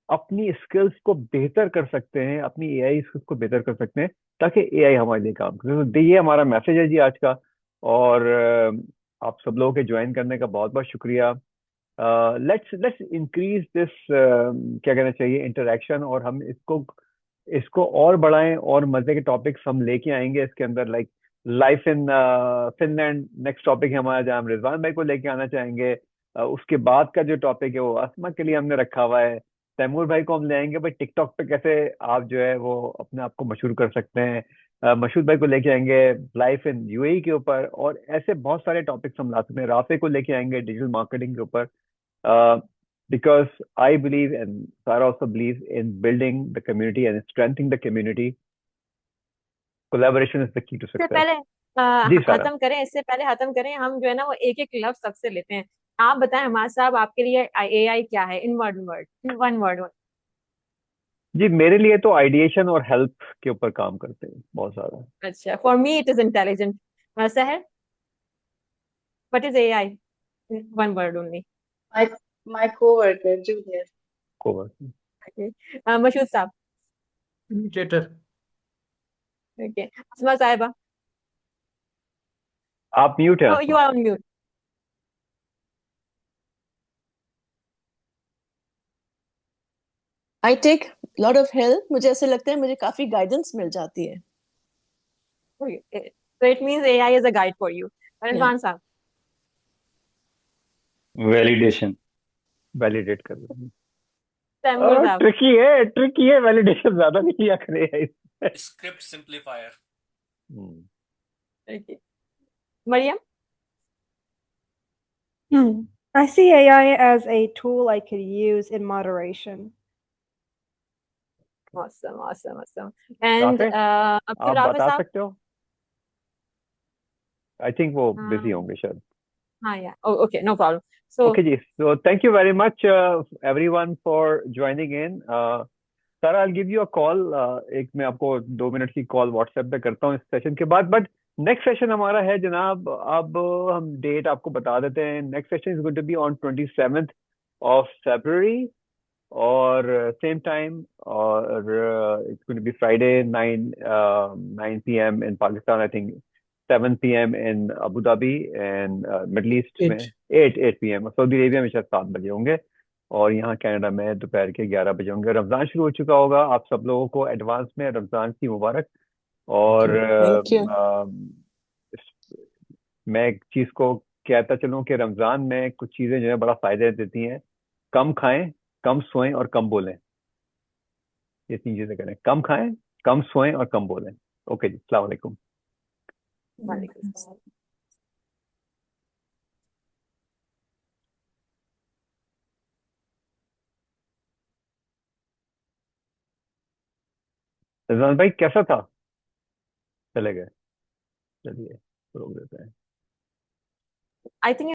अपनी स्किल्स को बेहतर कर सकते हैं, अपनी एआई स्किल्स को बेहतर कर सकते हैं, ताकि एआई हमारे लिए काम करे। तो ये हमारा मैसेज है जी आज का। और आप सब लोगों के ज्वाइन करने का बहुत बहुत शुक्रिया। लेट्स लेट्स इंक्रीज दिस, क्या कहना चाहिए, इंटरेक्शन, और हम इसको इसको और बढ़ाएं, और मजे के टॉपिक्स हम लेके आएंगे इसके अंदर, like life in Finland next topic है हमारा, जहाँ हम रिजवान भाई को लेके आना चाहेंगे। उसके बाद का जो टॉपिक है वो असमा के लिए हमने रखा हुआ है। तैमूर भाई को हम ले आएंगे भाई, टिकटॉक पे कैसे आप जो है वो अपने आप को मशहूर कर सकते हैं। मशहूद भाई को लेके आएंगे लाइफ इन यूएई के ऊपर, और ऐसे बहुत सारे टॉपिक्स हम ला सकते हैं। राफे को लेके आएंगे डिजिटल मार्केटिंग के ऊपर, because I believe and Sarah also believes in building the community and strengthening the community. Collaboration is the key to इससे success. पहले जी सारा। खत्म करें, इससे पहले खत्म करें, हम जो है ना वो एक एक लफ्ज सबसे लेते हैं। आप बताएं हमारे साहब, आपके लिए एआई क्या है, इन वर्ड, इन वन वर्ड। जी, मेरे लिए तो आइडिएशन और हेल्प के ऊपर काम करते हैं बहुत सारा। अच्छा, for me it is intelligent. Sahar, what is AI, one word only. My my coworker, Junior. कोवर। मशहूद साहब। इमिटेटर। ओके, अस्मा साहिबा। आप म्यूट हैं you Asma. Are on mute. I take lot of help. मुझे ऐसे लगता है मुझे काफी गाइडेंस मिल जाती है। So it means AI is a guide for you. Yeah. Rizwan साहब। वैलिडेशन। वैलिडेट कर रहे हैं। तैमूर साहब। ट्रिकी है वैलिडेशन, ज्यादा नहीं लिया करे। Script simplifier. Okay. Maryam. I see AI as a tool I could use in moderation. awesome, awesome, awesome. And Rafe, Abdul आप Rafi बता साहब, सकते हो? आई थिंक वो बिजी हाँ होंगे शायद. हाँ, या okay, no problem. So Okay, जी. So thank you very much, everyone, for joining in. Sir, I'll give you a call. एक मैं आपको 2 मिनट की कॉल व्हाट्सएप पे करता हूँ इस सेशन के बाद. बट नेक्स्ट सेशन हमारा है जनाब, अब हम डेट आपको बता देते हैं. Next session is going to be on 27th of February, और सेम टाइम, और it's going to be Friday 9 p.m. in Pakistan, I think 7 p.m. in Abu Dhabi, and middle east में 8 8 p.m. सऊदी अरेबिया में शायद 7 बजे होंगे, और यहाँ Canada में दोपहर के 11 बजे होंगे. रमजान शुरू हो चुका होगा. आप सब लोगों को एडवांस में रमजान की मुबारक. और थैंक यू. मैं एक चीज को कहता चलूं कि रमजान में कुछ चीजें जो है बड़ा फायदे देती हैं. कम खाएं, कम सोएं और कम बोलें. ये 3 चीजें करें: कम खाएं, कम सोएं और कम बोलें. ओके जी, अस्सलाम वालेकुम. वालेकुम सलाम. रिजवान भाई कैसा था? चले गए. चलिए, रोक देते हैं. I think